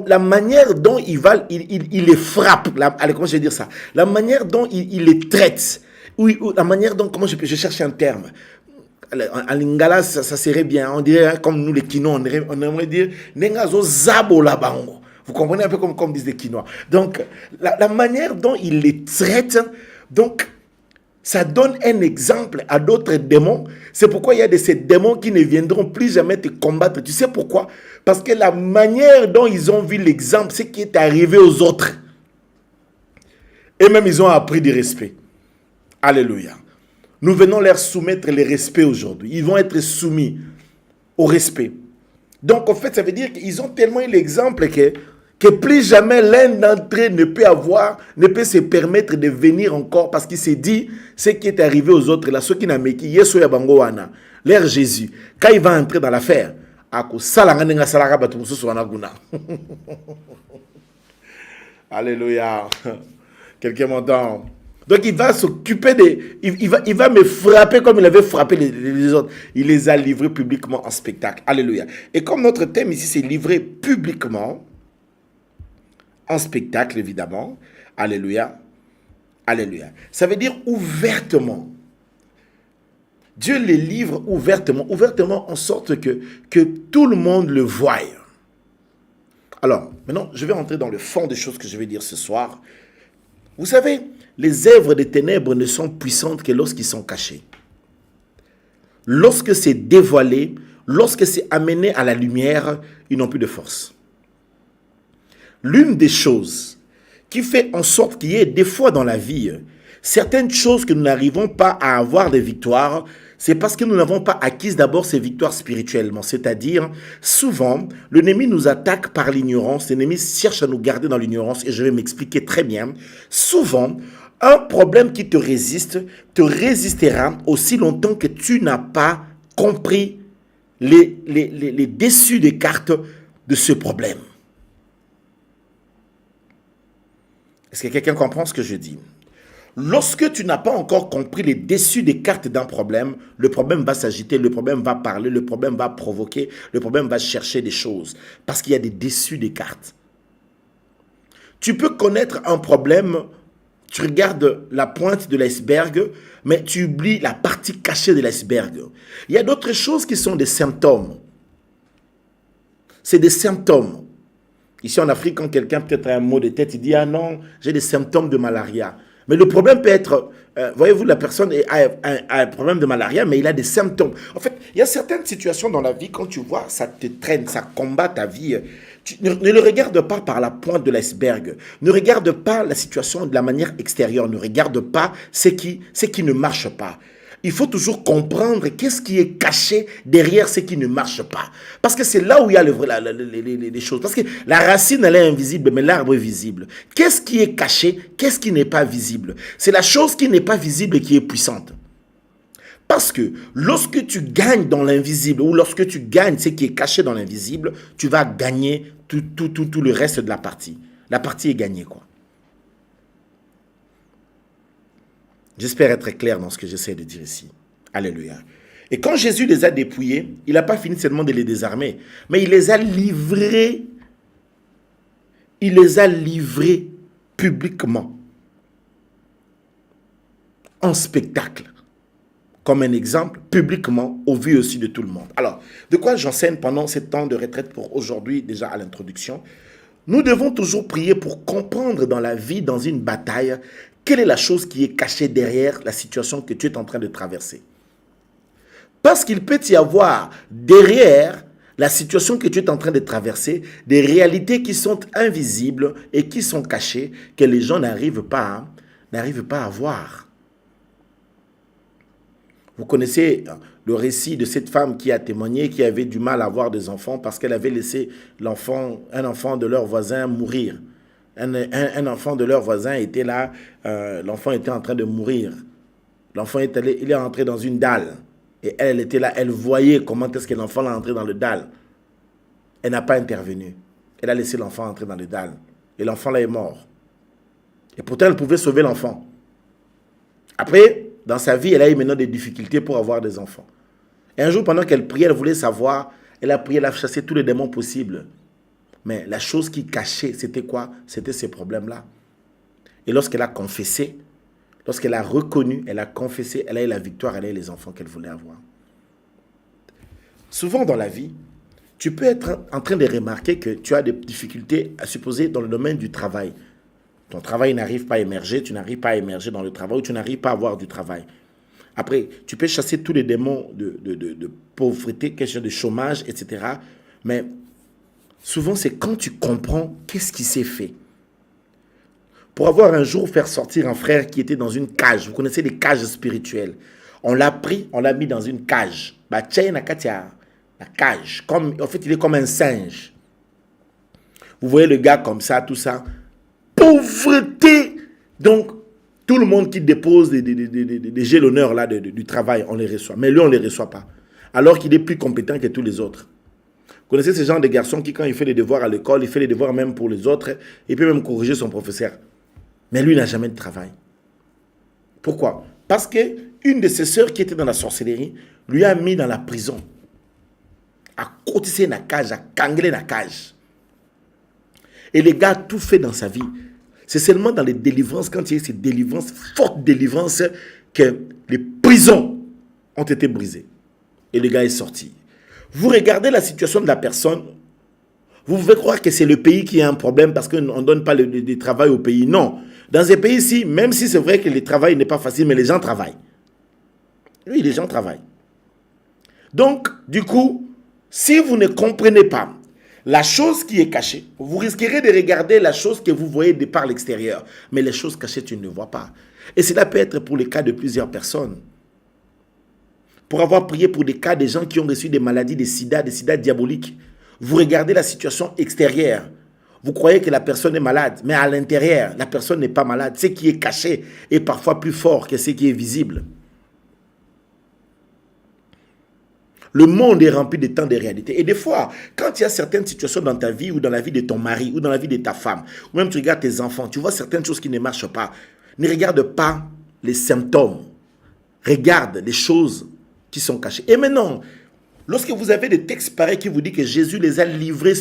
La manière dont il les frappe, comment je vais dire ça? La manière dont il les traite, ou la manière dont, je cherche un terme. En lingala, ça serait bien, on dirait comme nous les Kinois, on aimerait dire Nengazo Zabo Labango. Vous comprenez un peu comme disent les Quinois. Donc, la manière dont il les traite, donc, ça donne un exemple à d'autres démons. C'est pourquoi il y a de ces démons qui ne viendront plus jamais te combattre. Tu sais pourquoi? Parce que la manière dont ils ont vu l'exemple, c'est ce qui est arrivé aux autres. Et même ils ont appris du respect. Alléluia. Nous venons leur soumettre le respect aujourd'hui. Ils vont être soumis au respect. Donc, en fait, ça veut dire qu'ils ont tellement eu l'exemple que plus jamais l'un d'entre eux ne peut se permettre de venir encore parce qu'il s'est dit ce qui est arrivé aux autres là, ceux qui n'ont pas Yesu Yabangoana, l'air Jésus, quand il va entrer dans l'affaire, alléluia. Quelqu'un m'entend? Donc il va s'occuper il va me frapper comme il avait frappé les autres. Il les a livrés publiquement en spectacle. Alléluia. Et comme notre thème ici c'est livré publiquement, en spectacle, évidemment. Alléluia. Alléluia. Ça veut dire ouvertement. Dieu les livre ouvertement en sorte que tout le monde le voie. Alors, maintenant, je vais entrer dans le fond des choses que je vais dire ce soir. Vous savez, les œuvres des ténèbres ne sont puissantes que lorsqu'ils sont cachés. Lorsque c'est dévoilé, lorsque c'est amené à la lumière, ils n'ont plus de force. L'une des choses qui fait en sorte qu'il y ait des fois dans la vie, certaines choses que nous n'arrivons pas à avoir des victoires, c'est parce que nous n'avons pas acquis d'abord ces victoires spirituellement. C'est-à-dire, souvent, l'ennemi nous attaque par l'ignorance, l'ennemi cherche à nous garder dans l'ignorance, et je vais m'expliquer très bien. Souvent, un problème qui te résiste, te résistera aussi longtemps que tu n'as pas compris les dessus des cartes de ce problème. Est-ce que quelqu'un comprend ce que je dis? Lorsque tu n'as pas encore compris les dessus des cartes d'un problème, le problème va s'agiter, le problème va parler, le problème va provoquer, le problème va chercher des choses. Parce qu'il y a des dessus des cartes. Tu peux connaître un problème, tu regardes la pointe de l'iceberg, mais tu oublies la partie cachée de l'iceberg. Il y a d'autres choses qui sont des symptômes. C'est des symptômes. Ici en Afrique, quand quelqu'un peut-être a un mot de tête, il dit « Ah non, j'ai des symptômes de malaria ». Mais le problème peut être, voyez-vous, la personne a un problème de malaria, mais il a des symptômes. En fait, il y a certaines situations dans la vie, quand tu vois, ça te traîne, ça combat ta vie. Ne le regarde pas par la pointe de l'iceberg. Ne regarde pas la situation de la manière extérieure. Ne regarde pas ce qui ne marche pas. Il faut toujours comprendre qu'est-ce qui est caché derrière ce qui ne marche pas. Parce que c'est là où il y a les choses. Parce que la racine, elle est invisible, mais l'arbre est visible. Qu'est-ce qui est caché? Qu'est-ce qui n'est pas visible? C'est la chose qui n'est pas visible qui est puissante. Parce que lorsque tu gagnes dans l'invisible, ou lorsque tu gagnes ce qui est caché dans l'invisible, tu vas gagner tout le reste de la partie. La partie est gagnée, quoi. J'espère être clair dans ce que j'essaie de dire ici. Alléluia. Et quand Jésus les a dépouillés, il n'a pas fini seulement de les désarmer, mais il les a livrés. Il les a livrés publiquement, en spectacle, comme un exemple, publiquement, au vu aussi de tout le monde. Alors, de quoi j'enseigne pendant ce temps de retraite pour aujourd'hui, déjà à l'introduction? Nous devons toujours prier pour comprendre dans la vie, dans une bataille, quelle est la chose qui est cachée derrière la situation que tu es en train de traverser. Parce qu'il peut y avoir derrière la situation que tu es en train de traverser, des réalités qui sont invisibles et qui sont cachées, que les gens n'arrivent pas à voir. Vous connaissez le récit de cette femme qui a témoigné, qui avait du mal à avoir des enfants parce qu'elle avait laissé un enfant de leur voisin mourir. Un enfant de leur voisin était là, l'enfant était en train de mourir. L'enfant il est entré dans une dalle. Et elle était là, elle voyait comment est-ce que l'enfant est entré dans le dalle. Elle n'a pas intervenu. Elle a laissé l'enfant entrer dans le dalle. Et l'enfant là est mort. Et pourtant, elle pouvait sauver l'enfant. Après, dans sa vie, elle a eu maintenant des difficultés pour avoir des enfants. Et un jour, pendant qu'elle priait, elle voulait savoir, elle a prié, elle a chassé tous les démons possibles. Mais la chose qui cachait, c'était quoi? C'était ces problèmes-là. Et lorsqu'elle a confessé, lorsqu'elle a reconnu, elle a confessé, elle a eu la victoire, elle a eu les enfants qu'elle voulait avoir. Souvent dans la vie, tu peux être en train de remarquer que tu as des difficultés, à supposer, dans le domaine du travail. Ton travail n'arrive pas à émerger, tu n'arrives pas à émerger dans le travail, ou tu n'arrives pas à avoir du travail. Après, tu peux chasser tous les démons de pauvreté, question de chômage, etc. Mais souvent, c'est quand tu comprends qu'est-ce qui s'est fait. Pour avoir un jour faire sortir un frère qui était dans une cage. Vous connaissez les cages spirituelles. On l'a pris, on l'a mis dans une cage. La cage. En fait, il est comme un singe. Vous voyez le gars comme ça, tout ça. Pauvreté. Donc, tout le monde qui dépose des jalonneurs là, du travail, on les reçoit. Mais lui, on ne les reçoit pas. Alors qu'il est plus compétent que tous les autres. Vous connaissez ce genre de garçon qui, quand il fait les devoirs à l'école, il fait les devoirs même pour les autres. Il peut même corriger son professeur. Mais lui, il n'a jamais de travail. Pourquoi? Parce qu'une de ses sœurs qui était dans la sorcellerie lui a mis dans la prison. A cotisé dans la cage, a kanglé dans la cage. Et les gars, tout fait dans sa vie. C'est seulement dans les délivrances, quand il y a ces délivrances, fortes délivrances, que les prisons ont été brisées. Et le gars est sorti. Vous regardez la situation de la personne, vous pouvez croire que c'est le pays qui a un problème parce qu'on ne donne pas le travail au pays. Non. Dans ces pays-ci, même si c'est vrai que le travail n'est pas facile, mais les gens travaillent. Oui, les gens travaillent. Donc, du coup, si vous ne comprenez pas la chose qui est cachée, vous risquerez de regarder la chose que vous voyez de par l'extérieur. Mais les choses cachées, tu ne les vois pas. Et cela peut être pour le cas de plusieurs personnes. Pour avoir prié pour des cas de gens qui ont reçu des maladies, des sida diaboliques. Vous regardez la situation extérieure. Vous croyez que la personne est malade, mais à l'intérieur, la personne n'est pas malade. Ce qui est caché est parfois plus fort que ce qui est visible. Le monde est rempli de tant de réalités. Et des fois, quand il y a certaines situations dans ta vie, ou dans la vie de ton mari, ou dans la vie de ta femme, ou même tu regardes tes enfants, tu vois certaines choses qui ne marchent pas. Ne regarde pas les symptômes. Regarde les choses qui sont cachées. Et maintenant, lorsque vous avez des textes pareils qui vous disent que Jésus les a livrés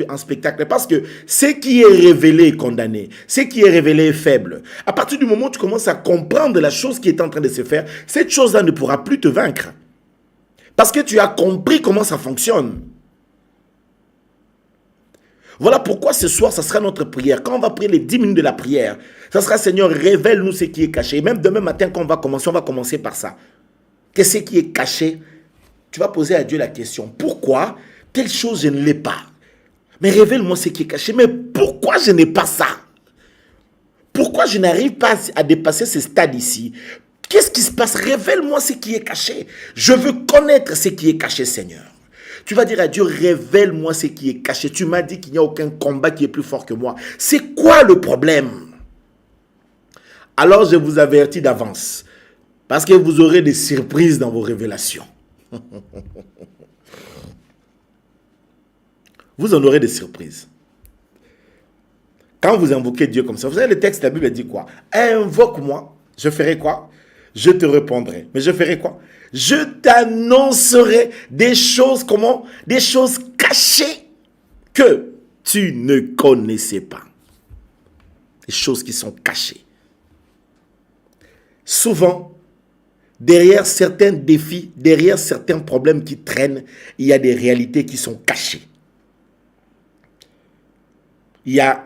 en spectacle, parce que ce qui est révélé est condamné, ce qui est révélé est faible. À partir du moment où tu commences à comprendre la chose qui est en train de se faire, cette chose-là ne pourra plus te vaincre. Parce que tu as compris comment ça fonctionne. Voilà pourquoi ce soir, ça sera notre prière. Quand on va prier les 10 minutes de la prière, ça sera Seigneur, révèle-nous ce qui est caché. Et même demain matin, quand on va commencer par ça. Qu'est-ce qui est caché? Tu vas poser à Dieu la question. Pourquoi telle chose, je ne l'ai pas? Mais révèle-moi ce qui est caché. Mais pourquoi je n'ai pas ça? Pourquoi je n'arrive pas à dépasser ce stade ici? Qu'est-ce qui se passe? Révèle-moi ce qui est caché. Je veux connaître ce qui est caché, Seigneur. Tu vas dire à Dieu, révèle-moi ce qui est caché. Tu m'as dit qu'il n'y a aucun combat qui est plus fort que moi. C'est quoi le problème? Alors je vous avertis d'avance. Parce que vous aurez des surprises dans vos révélations. Vous en aurez des surprises. Quand vous invoquez Dieu comme ça, vous savez le texte de la Bible dit quoi? Invoque-moi, je ferai quoi? je te répondrai. Mais je ferai quoi? Je t'annoncerai des choses, comment? Des choses cachées que tu ne connaissais pas. Des choses qui sont cachées. Souvent, derrière certains défis, derrière certains problèmes qui traînent, il y a des réalités qui sont cachées. Il y a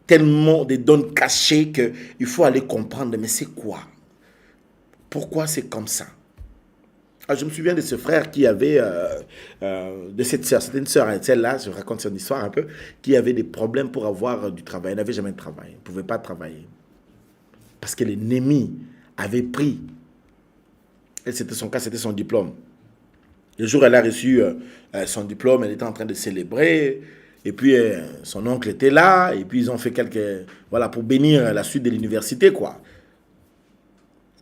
tellement de dons cachés qu'il faut aller comprendre, mais c'est quoi? Pourquoi c'est comme ça? Ah, je me souviens de ce frère qui avait, de cette sœur, c'était une sœur, celle-là, je raconte son histoire un peu, qui avait des problèmes pour avoir du travail. Elle n'avait jamais de travail, elle ne pouvait pas travailler. Parce que l'ennemi avait pris, et c'était son cas, c'était son diplôme. Le jour où elle a reçu son diplôme, elle était en train de célébrer, et puis son oncle était là, et puis ils ont fait quelques, voilà, pour bénir la suite de l'université, quoi.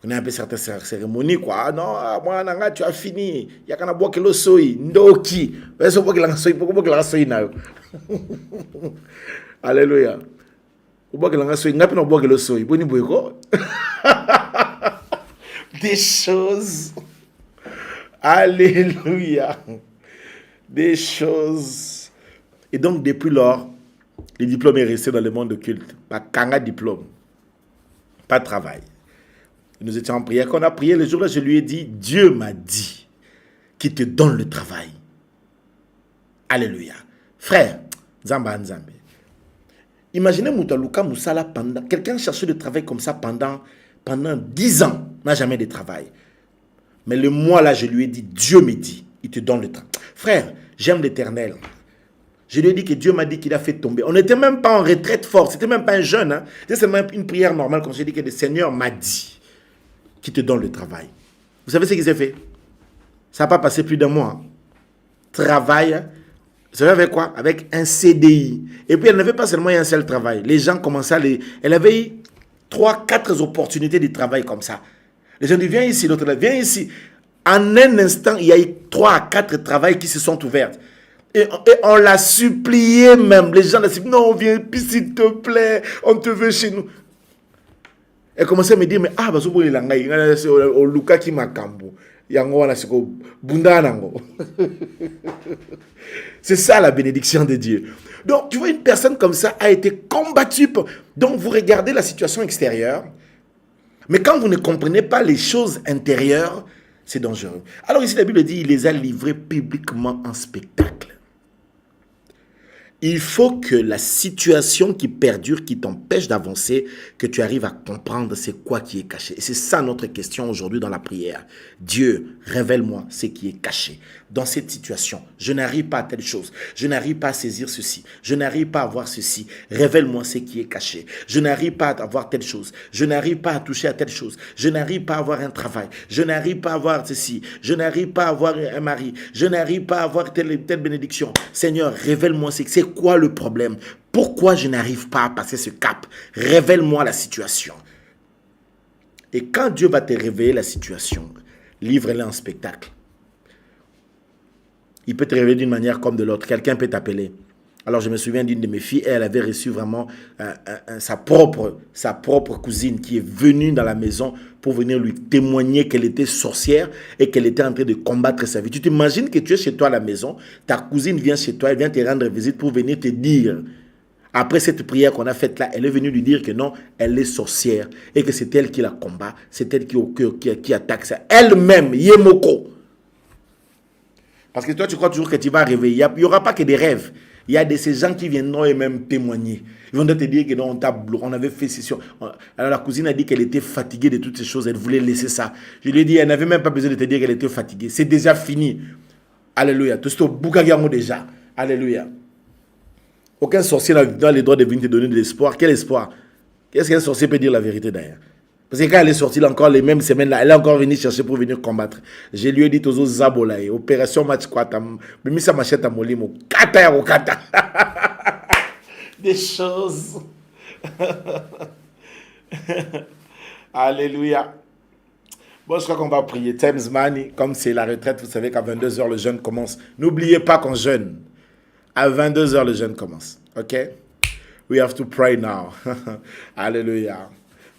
On a un peu certaines cérémonies, quoi. Ah non, moi, nanga, tu as fini. Il y a qu'un bois qui le soy. Ndoki. Alléluia. Des choses. Alléluia. Des choses. Et donc, depuis lors, le diplôme est resté dans le monde occulte. Pas qu'un diplôme. Pas de travail. Nous étions en prière. Quand on a prié, le jour-là, je lui ai dit, Dieu m'a dit qu'il te donne le travail. Alléluia. Frère, Zamba Nzambe. Imaginez Moutalouka Moussala pendant... Quelqu'un cherchait de travail comme ça pendant 10 ans. N'a jamais de travail. Mais le mois là, je lui ai dit, Dieu me dit, il te donne le travail. Frère, j'aime l'Éternel. Je lui ai dit que Dieu m'a dit qu'il a fait tomber. On n'était même pas en retraite forte. C'était même pas un jeune. Hein. C'était même une prière normale. Comme je dis que le Seigneur m'a dit qui te donne le travail. Vous savez ce qui s'est fait? Ça n'a pas passé plus d'un mois. Travail, vous savez avec quoi? Avec un CDI. Et puis elle n'avait pas seulement un seul travail. Les gens commençaient à les... Elle avait eu 3-4 opportunités de travail comme ça. Les gens disent, viens ici, l'autre là, viens ici. En un instant, il y a eu 3 à 4 travails qui se sont ouverts. Et on l'a supplié même. Les gens l'ont dit, non, viens, puis s'il te plaît, on te veut chez nous. Elle commençait à me dire, mais ah, parce que le Luka qui m'a cambo. C'est ça la bénédiction de Dieu. Donc, tu vois, une personne comme ça a été combattue. Donc, vous regardez la situation extérieure, mais quand vous ne comprenez pas les choses intérieures, c'est dangereux. Alors ici, la Bible dit, il les a livrés publiquement en spectacle. Il faut que la situation qui perdure, qui t'empêche d'avancer, que tu arrives à comprendre c'est quoi qui est caché. Et c'est ça notre question aujourd'hui dans la prière. Dieu, révèle-moi ce qui est caché. Dans cette situation, je n'arrive pas à telle chose. Je n'arrive pas à saisir ceci. Je n'arrive pas à voir ceci. Révèle-moi ce qui est caché. Je n'arrive pas à avoir telle chose. Je n'arrive pas à toucher à telle chose. Je n'arrive pas à avoir un travail. Je n'arrive pas à avoir ceci. Je n'arrive pas à avoir un mari. Je n'arrive pas à avoir telle bénédiction. Seigneur, révèle-moi c'est quoi le problème. Pourquoi je n'arrive pas à passer ce cap? Révèle-moi la situation. Et quand Dieu va te révéler la situation, livre-la en spectacle. Il peut te révéler d'une manière comme de l'autre. Quelqu'un peut t'appeler. Alors je me souviens d'une de mes filles, elle avait reçu vraiment sa propre cousine qui est venue dans la maison pour venir lui témoigner qu'elle était sorcière et qu'elle était en train de combattre sa vie. Tu t'imagines que tu es chez toi à la maison, ta cousine vient chez toi, elle vient te rendre visite pour venir te dire, après cette prière qu'on a faite là, elle est venue lui dire que non, elle est sorcière et que c'est elle qui la combat, c'est elle qui attaque ça. Elle-même, Yemoko. Parce que toi, tu crois toujours que tu vas rêver. Il n'y aura pas que des rêves. Il y a de ces gens qui viendront et même témoigner. Ils vont te dire que non, on avait fait session. Alors la cousine a dit qu'elle était fatiguée de toutes ces choses. Elle voulait laisser ça. Je lui ai dit, elle n'avait même pas besoin de te dire qu'elle était fatiguée. C'est déjà fini. Alléluia. Tout ce bougagamou déjà. Alléluia. Aucun sorcier n'a les droits de venir te donner de l'espoir. Quel espoir? Qu'est-ce qu'un sorcier peut dire la vérité d'ailleurs? Parce que quand elle est sortie, là, encore les mêmes semaines là, elle est encore venue chercher pour venir combattre. Je lui ai dit aux autres Zabola, opération match quoi, mais mis sa machette à molimo, kata ou kata. Des choses. Alléluia. Bon, je crois qu'on va prier. Thames Money, comme c'est la retraite, vous savez qu'à 22h le jeûne commence. N'oubliez pas qu'on jeûne. À 22h le jeûne commence. OK? We have to pray now. Alléluia.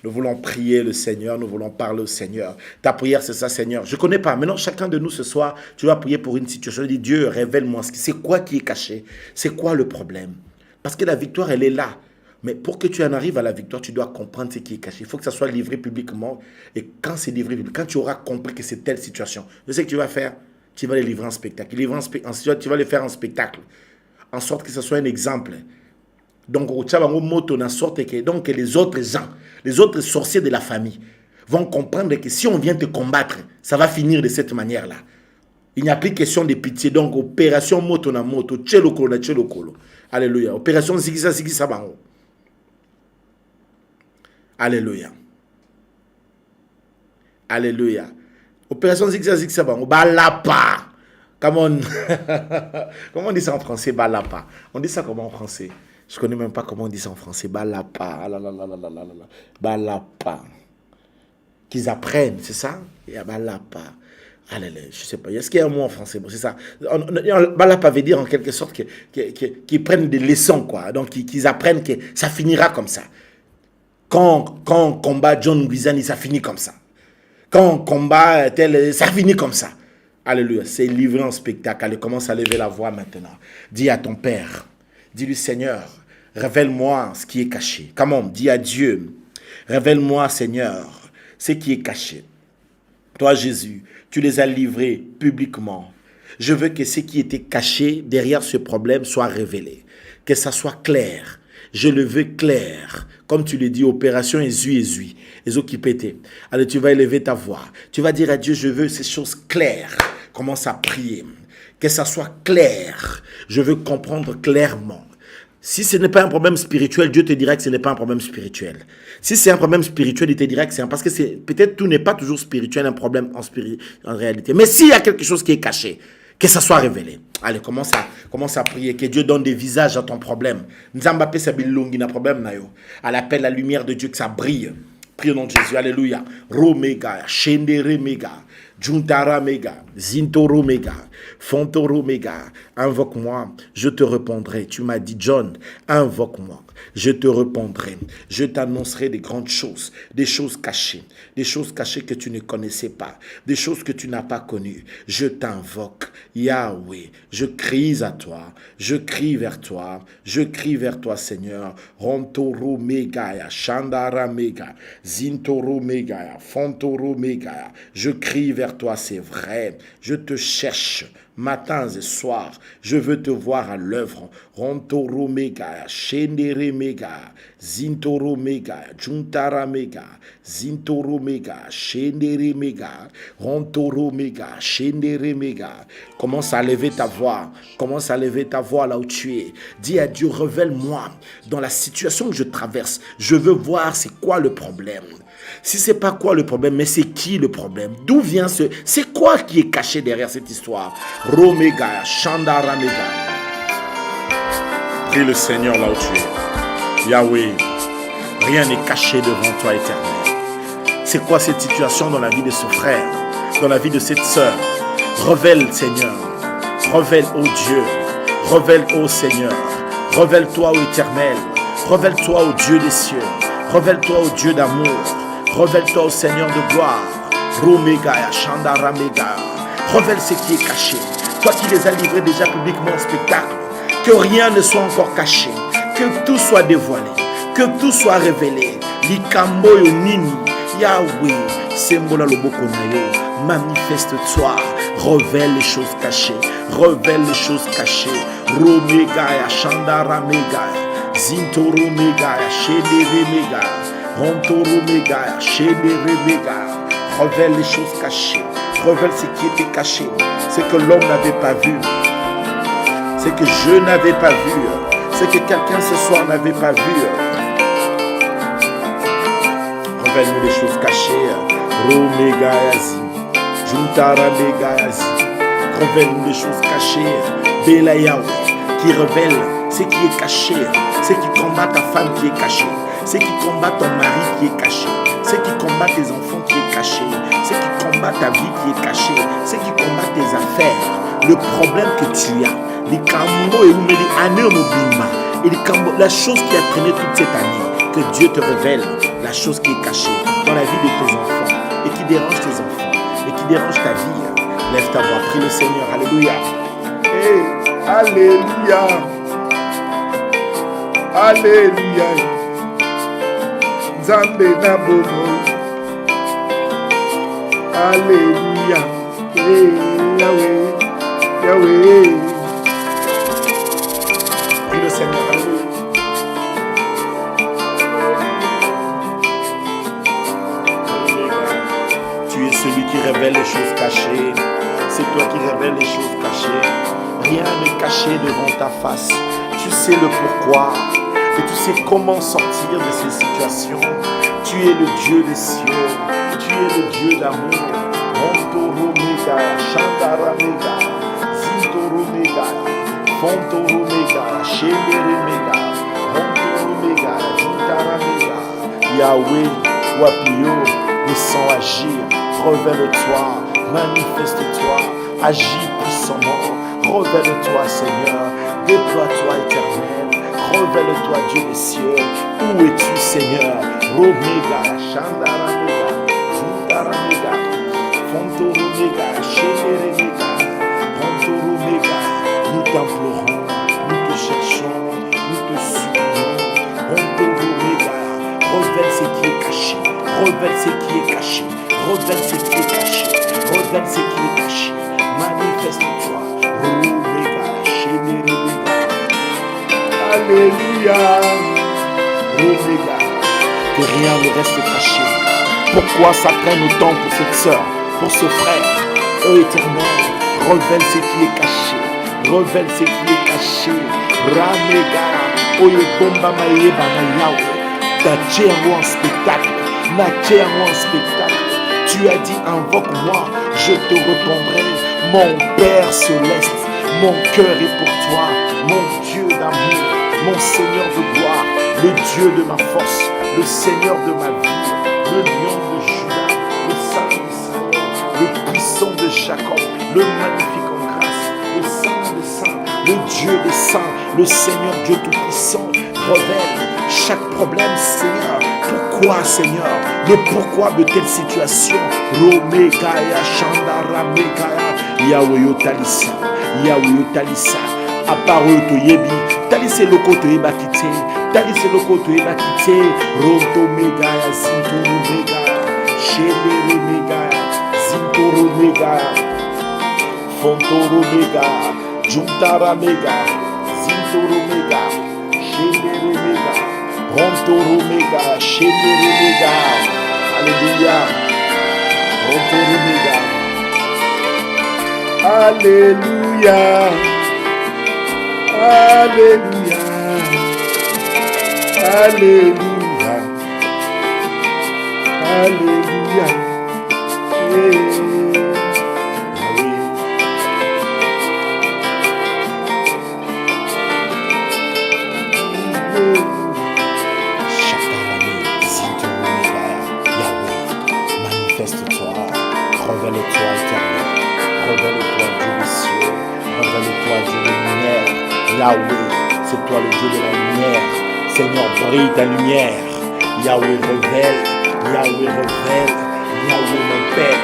Nous voulons prier le Seigneur, nous voulons parler au Seigneur. Ta prière, c'est ça, Seigneur. Je ne connais pas. Maintenant, chacun de nous ce soir, tu vas prier pour une situation. Dis, Dieu, révèle-moi. C'est quoi qui est caché? C'est quoi le problème? Parce que la victoire, elle est là. Mais pour que tu en arrives à la victoire, tu dois comprendre ce qui est caché. Il faut que ça soit livré publiquement. Et quand c'est livré publiquement, quand tu auras compris que c'est telle situation, je sais que tu vas faire, tu vas les livrer en spectacle. Tu vas les faire en spectacle. En sorte que ce soit un exemple. Donc, en sorte que donc, les autres gens, les autres sorciers de la famille vont comprendre que si on vient te combattre, ça va finir de cette manière-là. Il n'y a plus question de pitié. Donc, opération moto na moto, tchelokolo na tchelokolo. Alléluia. Opération zigisa bango. Alléluia. Alléluia. Opération zigza bango. Balapa. Comment on dit ça en français? Balapa. On dit ça comment en français? Je ne connais même pas comment on dit ça en français. Balapa. Balapa. Qu'ils apprennent, c'est ça? Balapa. Alléluia. Je ne sais pas. Est-ce qu'il y a un mot en français? Bon, c'est ça. Balapa veut dire en quelque sorte qu'ils prennent des leçons, quoi. Donc, qu'ils apprennent que ça finira comme ça. Quand on combat John Guizani, ça finit comme ça. Quand on combat tel, ça finit comme ça. Alléluia. C'est livré en spectacle. Allez, commence à lever la voix maintenant. Dis à ton Père. Dis-lui, Seigneur, révèle-moi ce qui est caché. Comment? Dis à Dieu. Révèle-moi, Seigneur, ce qui est caché. Toi, Jésus, tu les as livrés publiquement. Je veux que ce qui était caché derrière ce problème soit révélé. Que ça soit clair. Je le veux clair. Comme tu le dis, opération Ezui. Ezokipete. Alors tu vas élever ta voix. Tu vas dire à Dieu, je veux ces choses claires. Commence à prier. Que ça soit clair. Je veux comprendre clairement. Si ce n'est pas un problème spirituel, Dieu te dira que ce n'est pas un problème spirituel. Si c'est un problème spirituel, il te dira que c'est parce que peut-être tout n'est pas toujours spirituel, un problème en réalité. Mais s'il y a quelque chose qui est caché, que ça soit révélé. Allez, commence à prier. Que Dieu donne des visages à ton problème. Nzamba pesa bilungi na problème na yo. À l'appel la lumière de Dieu, que ça brille. Prie au nom de Jésus. Alléluia. Romega, Shendere Mega, Juntara Mega, Zintoro Mega, Fontoro Mega. Invoque-moi, je te répondrai. Tu m'as dit, John, invoque-moi. Je te répondrai. Je t'annoncerai des grandes choses, des choses cachées que tu ne connaissais pas, des choses que tu n'as pas connues. Je t'invoque, Yahweh. Je crie à toi, je crie vers toi, Seigneur. Rontoro Megaya, Shandara Mega, Zintoro Megaya, Fontoro Megaya. Je crie vers toi, c'est vrai. Je te cherche. Matins et soirs, je veux te voir à l'œuvre. Rontoro Mega, Shendere Mega, Zintoro Mega, Juntara Mega, Zintoro Mega, Shendere Mega, Rontoro Mega, Shendere Mega. Commence à lever ta voix là où tu es. Dis à Dieu, révèle-moi dans la situation que je traverse. Je veux voir c'est quoi le problème. Si c'est pas quoi le problème, mais c'est qui le problème? D'où vient c'est quoi qui est caché derrière cette histoire? Romega, Shandara Mega. Prie le Seigneur là où tu es. Yahweh, rien n'est caché devant toi, éternel. C'est quoi cette situation dans la vie de ce frère, dans la vie de cette sœur? Révèle, Seigneur. Révèle, ô Dieu. Révèle, ô Seigneur. Révèle-toi, ô éternel. Révèle-toi, ô Dieu des cieux. Révèle-toi, ô Dieu d'amour. Révèle-toi au Seigneur de gloire. Romega, Shandara Mega. Révèle ce qui est caché. Toi qui les as livrés déjà publiquement en spectacle. Que rien ne soit encore caché. Que tout soit dévoilé. Que tout soit révélé. Likambo yo nini. Yahweh. Sembola loboko na yo. Manifeste-toi. Révèle les choses cachées. Révèle les choses cachées. Romega, Shandara Mega. Zintoro Mega, Shendere Mega. Rontoro Mega, Shendere Mega. Révèle les choses cachées. Révèle ce qui était caché. Ce que l'homme n'avait pas vu. Ce que je n'avais pas vu. Ce que quelqu'un ce soir n'avait pas vu. Révèle-nous les choses cachées. Romega Yazi. Juntara Mega Yazi. Révèle-nous les choses cachées. Bela Yahweh. Qui révèle ce qui est caché. Ce qui combat ta femme qui est cachée. Ce qui combat ton mari qui est caché. Ce qui combat tes enfants qui est caché. Ce qui combat ta vie qui est cachée. Ce qui combat tes affaires. Le problème que tu as. Les cambo et les années mobima. Et les cambo, la chose qui a traîné toute cette année. Que Dieu te révèle la chose qui est cachée dans la vie de tes enfants et qui dérange tes enfants et qui dérange ta vie. Lève ta voix, prie le Seigneur. Alléluia. Hey, alléluia. Alléluia. Nzambe na bomo. Alléluia. Hey, Yahweh. Yahweh. Prie le Seigneur. Alléluia. Tu es celui qui révèle les choses cachées. C'est toi qui révèles les choses cachées. Rien n'est caché devant ta face. Tu sais le pourquoi. Et tu sais comment sortir de ces situations. Tu es le Dieu des cieux. Tu es le Dieu d'amour. Montoromega, Chandaramega, Zintoromega, Fontoromega, Shenderemega, Montoromega, Zintaramega. Yahweh, Wapio, descends agir. Révèle-toi, manifeste-toi, agis puissamment. Révèle-toi, Seigneur. Déploie-toi, Éternel. Révèle-toi, Dieu des cieux. Où es-tu, Seigneur? Romega, Chandaramega, Zintaramega, Fontoromega, Shenderemega, Fontoromega. Nous t'implorons, nous te cherchons, nous te supplions. Fontoromega, révèle ce qui est caché, révèle ce qui est caché, révèle ce qui est caché, révèle ce qui est caché. Manifeste-toi, Romega, Shenderemega. Alléluia. Omega, que rien ne reste caché. Pourquoi ça traîne autant pour cette sœur, pour ce frère? Ô Éternel, révèle ce qui est caché, révèle ce qui est caché. Ramega, Oyebomba Maïeba na Yahweh, Naché en spectacle, Naché en spectacle. Tu as dit, invoque-moi, je te répondrai. Mon Père céleste, mon cœur est pour toi, mon Dieu d'amour, mon Seigneur de gloire, le Dieu de ma force, le Seigneur de ma vie, le lion de Juda, le saint d'Israël, le puissant de Jacob, le magnifique en grâce, le saint des saints, le Dieu des saints, le Seigneur Dieu tout-puissant. Révèle chaque problème, Seigneur. Pourquoi, Seigneur? Le pourquoi de telle situation? Romegaya, Chandaramegaya, Yahweh Yotalisa, Yahweh Yotalisa. À part eux, Toyebi, Talise Loko Toyeba Kite, Talise Loko Toyeba Kite, Ronto Megaya, Zintoro Megaya, Shendere Megaya, Zintoro Megaya, Fontoro Megaya, Juntara Megaya, Zintoro Megaya, Shendere Megaya, Rontoro Megaya, Shendere Megaya. Alléluia. Rontoro Megaya. Alléluia. Alléluia. Alléluia. Alléluia. Manifeste-toi, révèle-toi, Éternel, révèle-toi, Dieu des cieux, révèle-toi, Dieu de lumière. Yahweh, c'est toi le Dieu de la lumière. Seigneur, brille ta lumière. Yahweh, révèle. Yahweh, révèle. Yahweh, mon Père.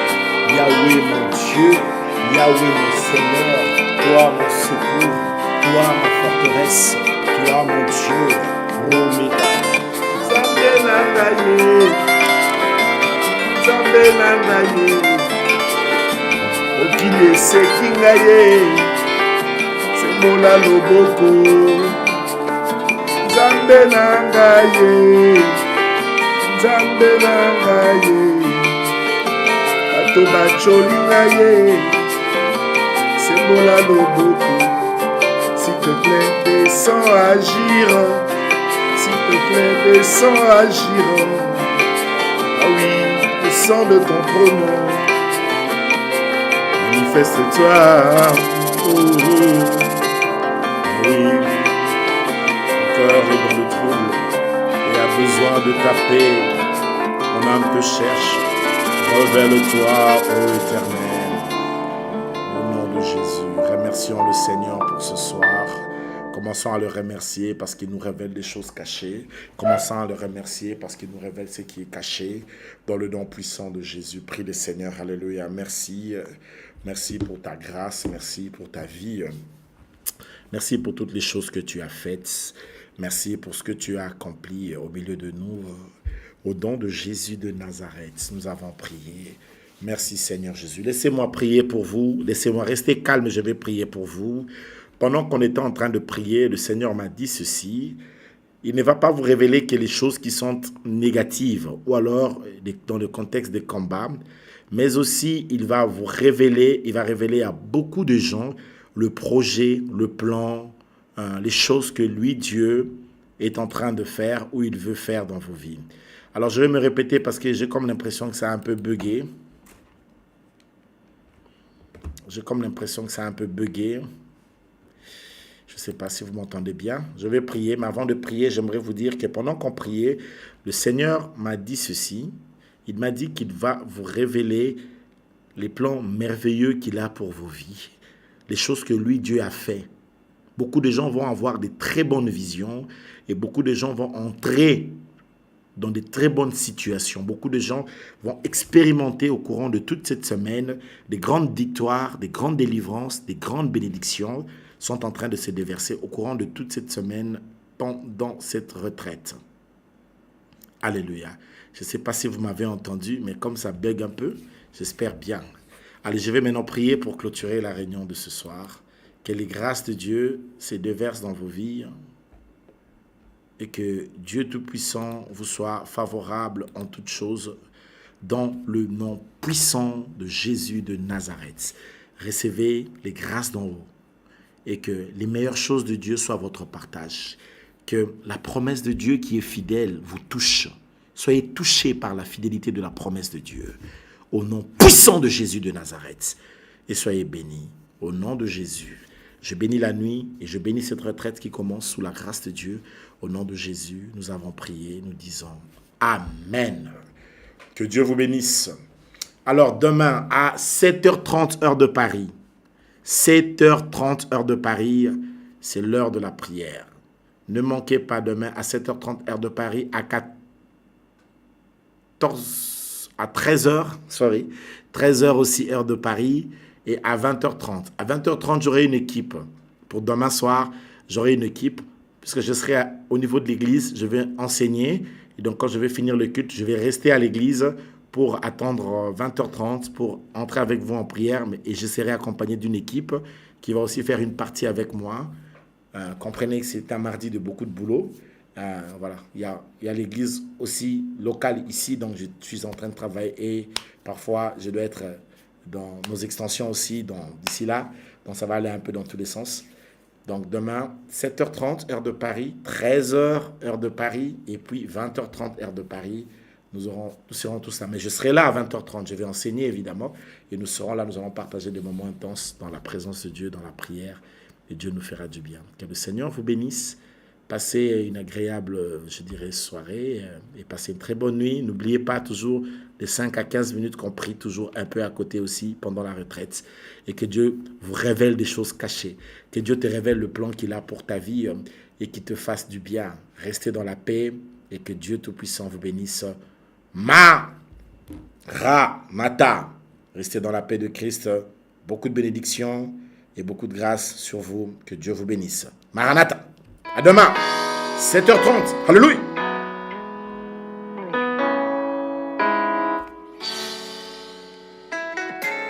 Yahweh, mon Dieu. Yahweh, mon Seigneur. Toi, mon secours. Toi, ma forteresse. Toi, mon Dieu. Omega. Nzambe na ngai, Nzambe na ngai, okili eseki ngai, sembola loboko. Nzambe na ngai, Nzambe na ngai, bato bacholi ngai, sembola loboko. S'il te plaît, descends agir. S'il te plaît, descends agir. Ah oui, descends de ton trône. Manifeste-toi. Oh, oh. Oui, mon cœur est dans le trouble et a besoin de ta paix. Mon âme te cherche. Révèle-toi, ô Éternel. Au nom de Jésus, remercions le Seigneur pour ce soir. Commençons à le remercier parce qu'il nous révèle des choses cachées. Commençons à le remercier parce qu'il nous révèle ce qui est caché dans le nom puissant de Jésus. Prie le Seigneur. Alléluia. Merci. Merci pour ta grâce. Merci pour ta vie. Merci pour toutes les choses que tu as faites. Merci pour ce que tu as accompli au milieu de nous. Au nom de Jésus de Nazareth, nous avons prié. Merci Seigneur Jésus. Laissez-moi prier pour vous. Laissez-moi rester calme. Je vais prier pour vous. Pendant qu'on était en train de prier, le Seigneur m'a dit ceci. Il ne va pas vous révéler que les choses qui sont négatives ou alors dans le contexte des combats, mais aussi il va vous révéler, il va révéler à beaucoup de gens le projet, le plan, les choses que lui, Dieu, est en train de faire ou il veut faire dans vos vies. Alors je vais me répéter parce que j'ai comme l'impression que ça a un peu bugué. J'ai comme l'impression que ça a un peu bugué. Je ne sais pas si vous m'entendez bien. Je vais prier, mais avant de prier, j'aimerais vous dire que pendant qu'on priait, le Seigneur m'a dit ceci. Il m'a dit qu'il va vous révéler les plans merveilleux qu'il a pour vos vies, les choses que lui, Dieu, a fait. Beaucoup de gens vont avoir des très bonnes visions et beaucoup de gens vont entrer dans de très bonnes situations. Beaucoup de gens vont expérimenter au courant de toute cette semaine des grandes victoires, des grandes délivrances, des grandes bénédictions sont en train de se déverser au courant de toute cette semaine pendant cette retraite. Alléluia. Je ne sais pas si vous m'avez entendu, mais comme ça bug un peu, j'espère bien. Allez, je vais maintenant prier pour clôturer la réunion de ce soir. Que les grâces de Dieu se déversent dans vos vies et que Dieu Tout-Puissant vous soit favorable en toutes choses dans le nom puissant de Jésus de Nazareth. Recevez les grâces d'en haut. Et que les meilleures choses de Dieu soient votre partage. Que la promesse de Dieu qui est fidèle vous touche. Soyez touchés par la fidélité de la promesse de Dieu. Au nom puissant de Jésus de Nazareth. Et soyez bénis. Au nom de Jésus. Je bénis la nuit et je bénis cette retraite qui commence sous la grâce de Dieu. Au nom de Jésus, nous avons prié. Nous disons Amen. Que Dieu vous bénisse. Alors demain à 7h30 heure de Paris. 7h30 heure de Paris, c'est l'heure de la prière. Ne manquez pas demain à 7h30 heure de Paris, à 13h aussi heure de Paris et à 20h30. À 20h30, j'aurai une équipe. Pour demain soir, j'aurai une équipe puisque je serai au niveau de l'église, je vais enseigner. Et donc quand je vais finir le culte, je vais rester à l'église pour attendre 20h30 pour entrer avec vous en prière et je serai accompagné d'une équipe qui va aussi faire une partie avec moi. Comprenez que c'est un mardi de beaucoup de boulot. Voilà, il y a l'église aussi locale ici, donc je suis en train de travailler et parfois je dois être dans nos extensions aussi d'ici là, donc ça va aller un peu dans tous les sens. Donc demain, 7h30 heure de Paris, 13h heure de Paris et puis 20h30 heure de Paris. Nous serons tous là. Mais je serai là à 20h30. Je vais enseigner, évidemment. Et nous serons là. Nous allons partager des moments intenses dans la présence de Dieu, dans la prière. Et Dieu nous fera du bien. Que le Seigneur vous bénisse. Passez une agréable, je dirais, soirée. Et passez une très bonne nuit. N'oubliez pas toujours les 5 à 15 minutes qu'on prie toujours un peu à côté aussi pendant la retraite. Et que Dieu vous révèle des choses cachées. Que Dieu te révèle le plan qu'il a pour ta vie et qu'il te fasse du bien. Restez dans la paix et que Dieu Tout-Puissant vous bénisse. Maranatha. Restez dans la paix de Christ. Beaucoup de bénédictions et beaucoup de grâce sur vous. Que Dieu vous bénisse. Maranatha. À demain, 7h30. Alléluia.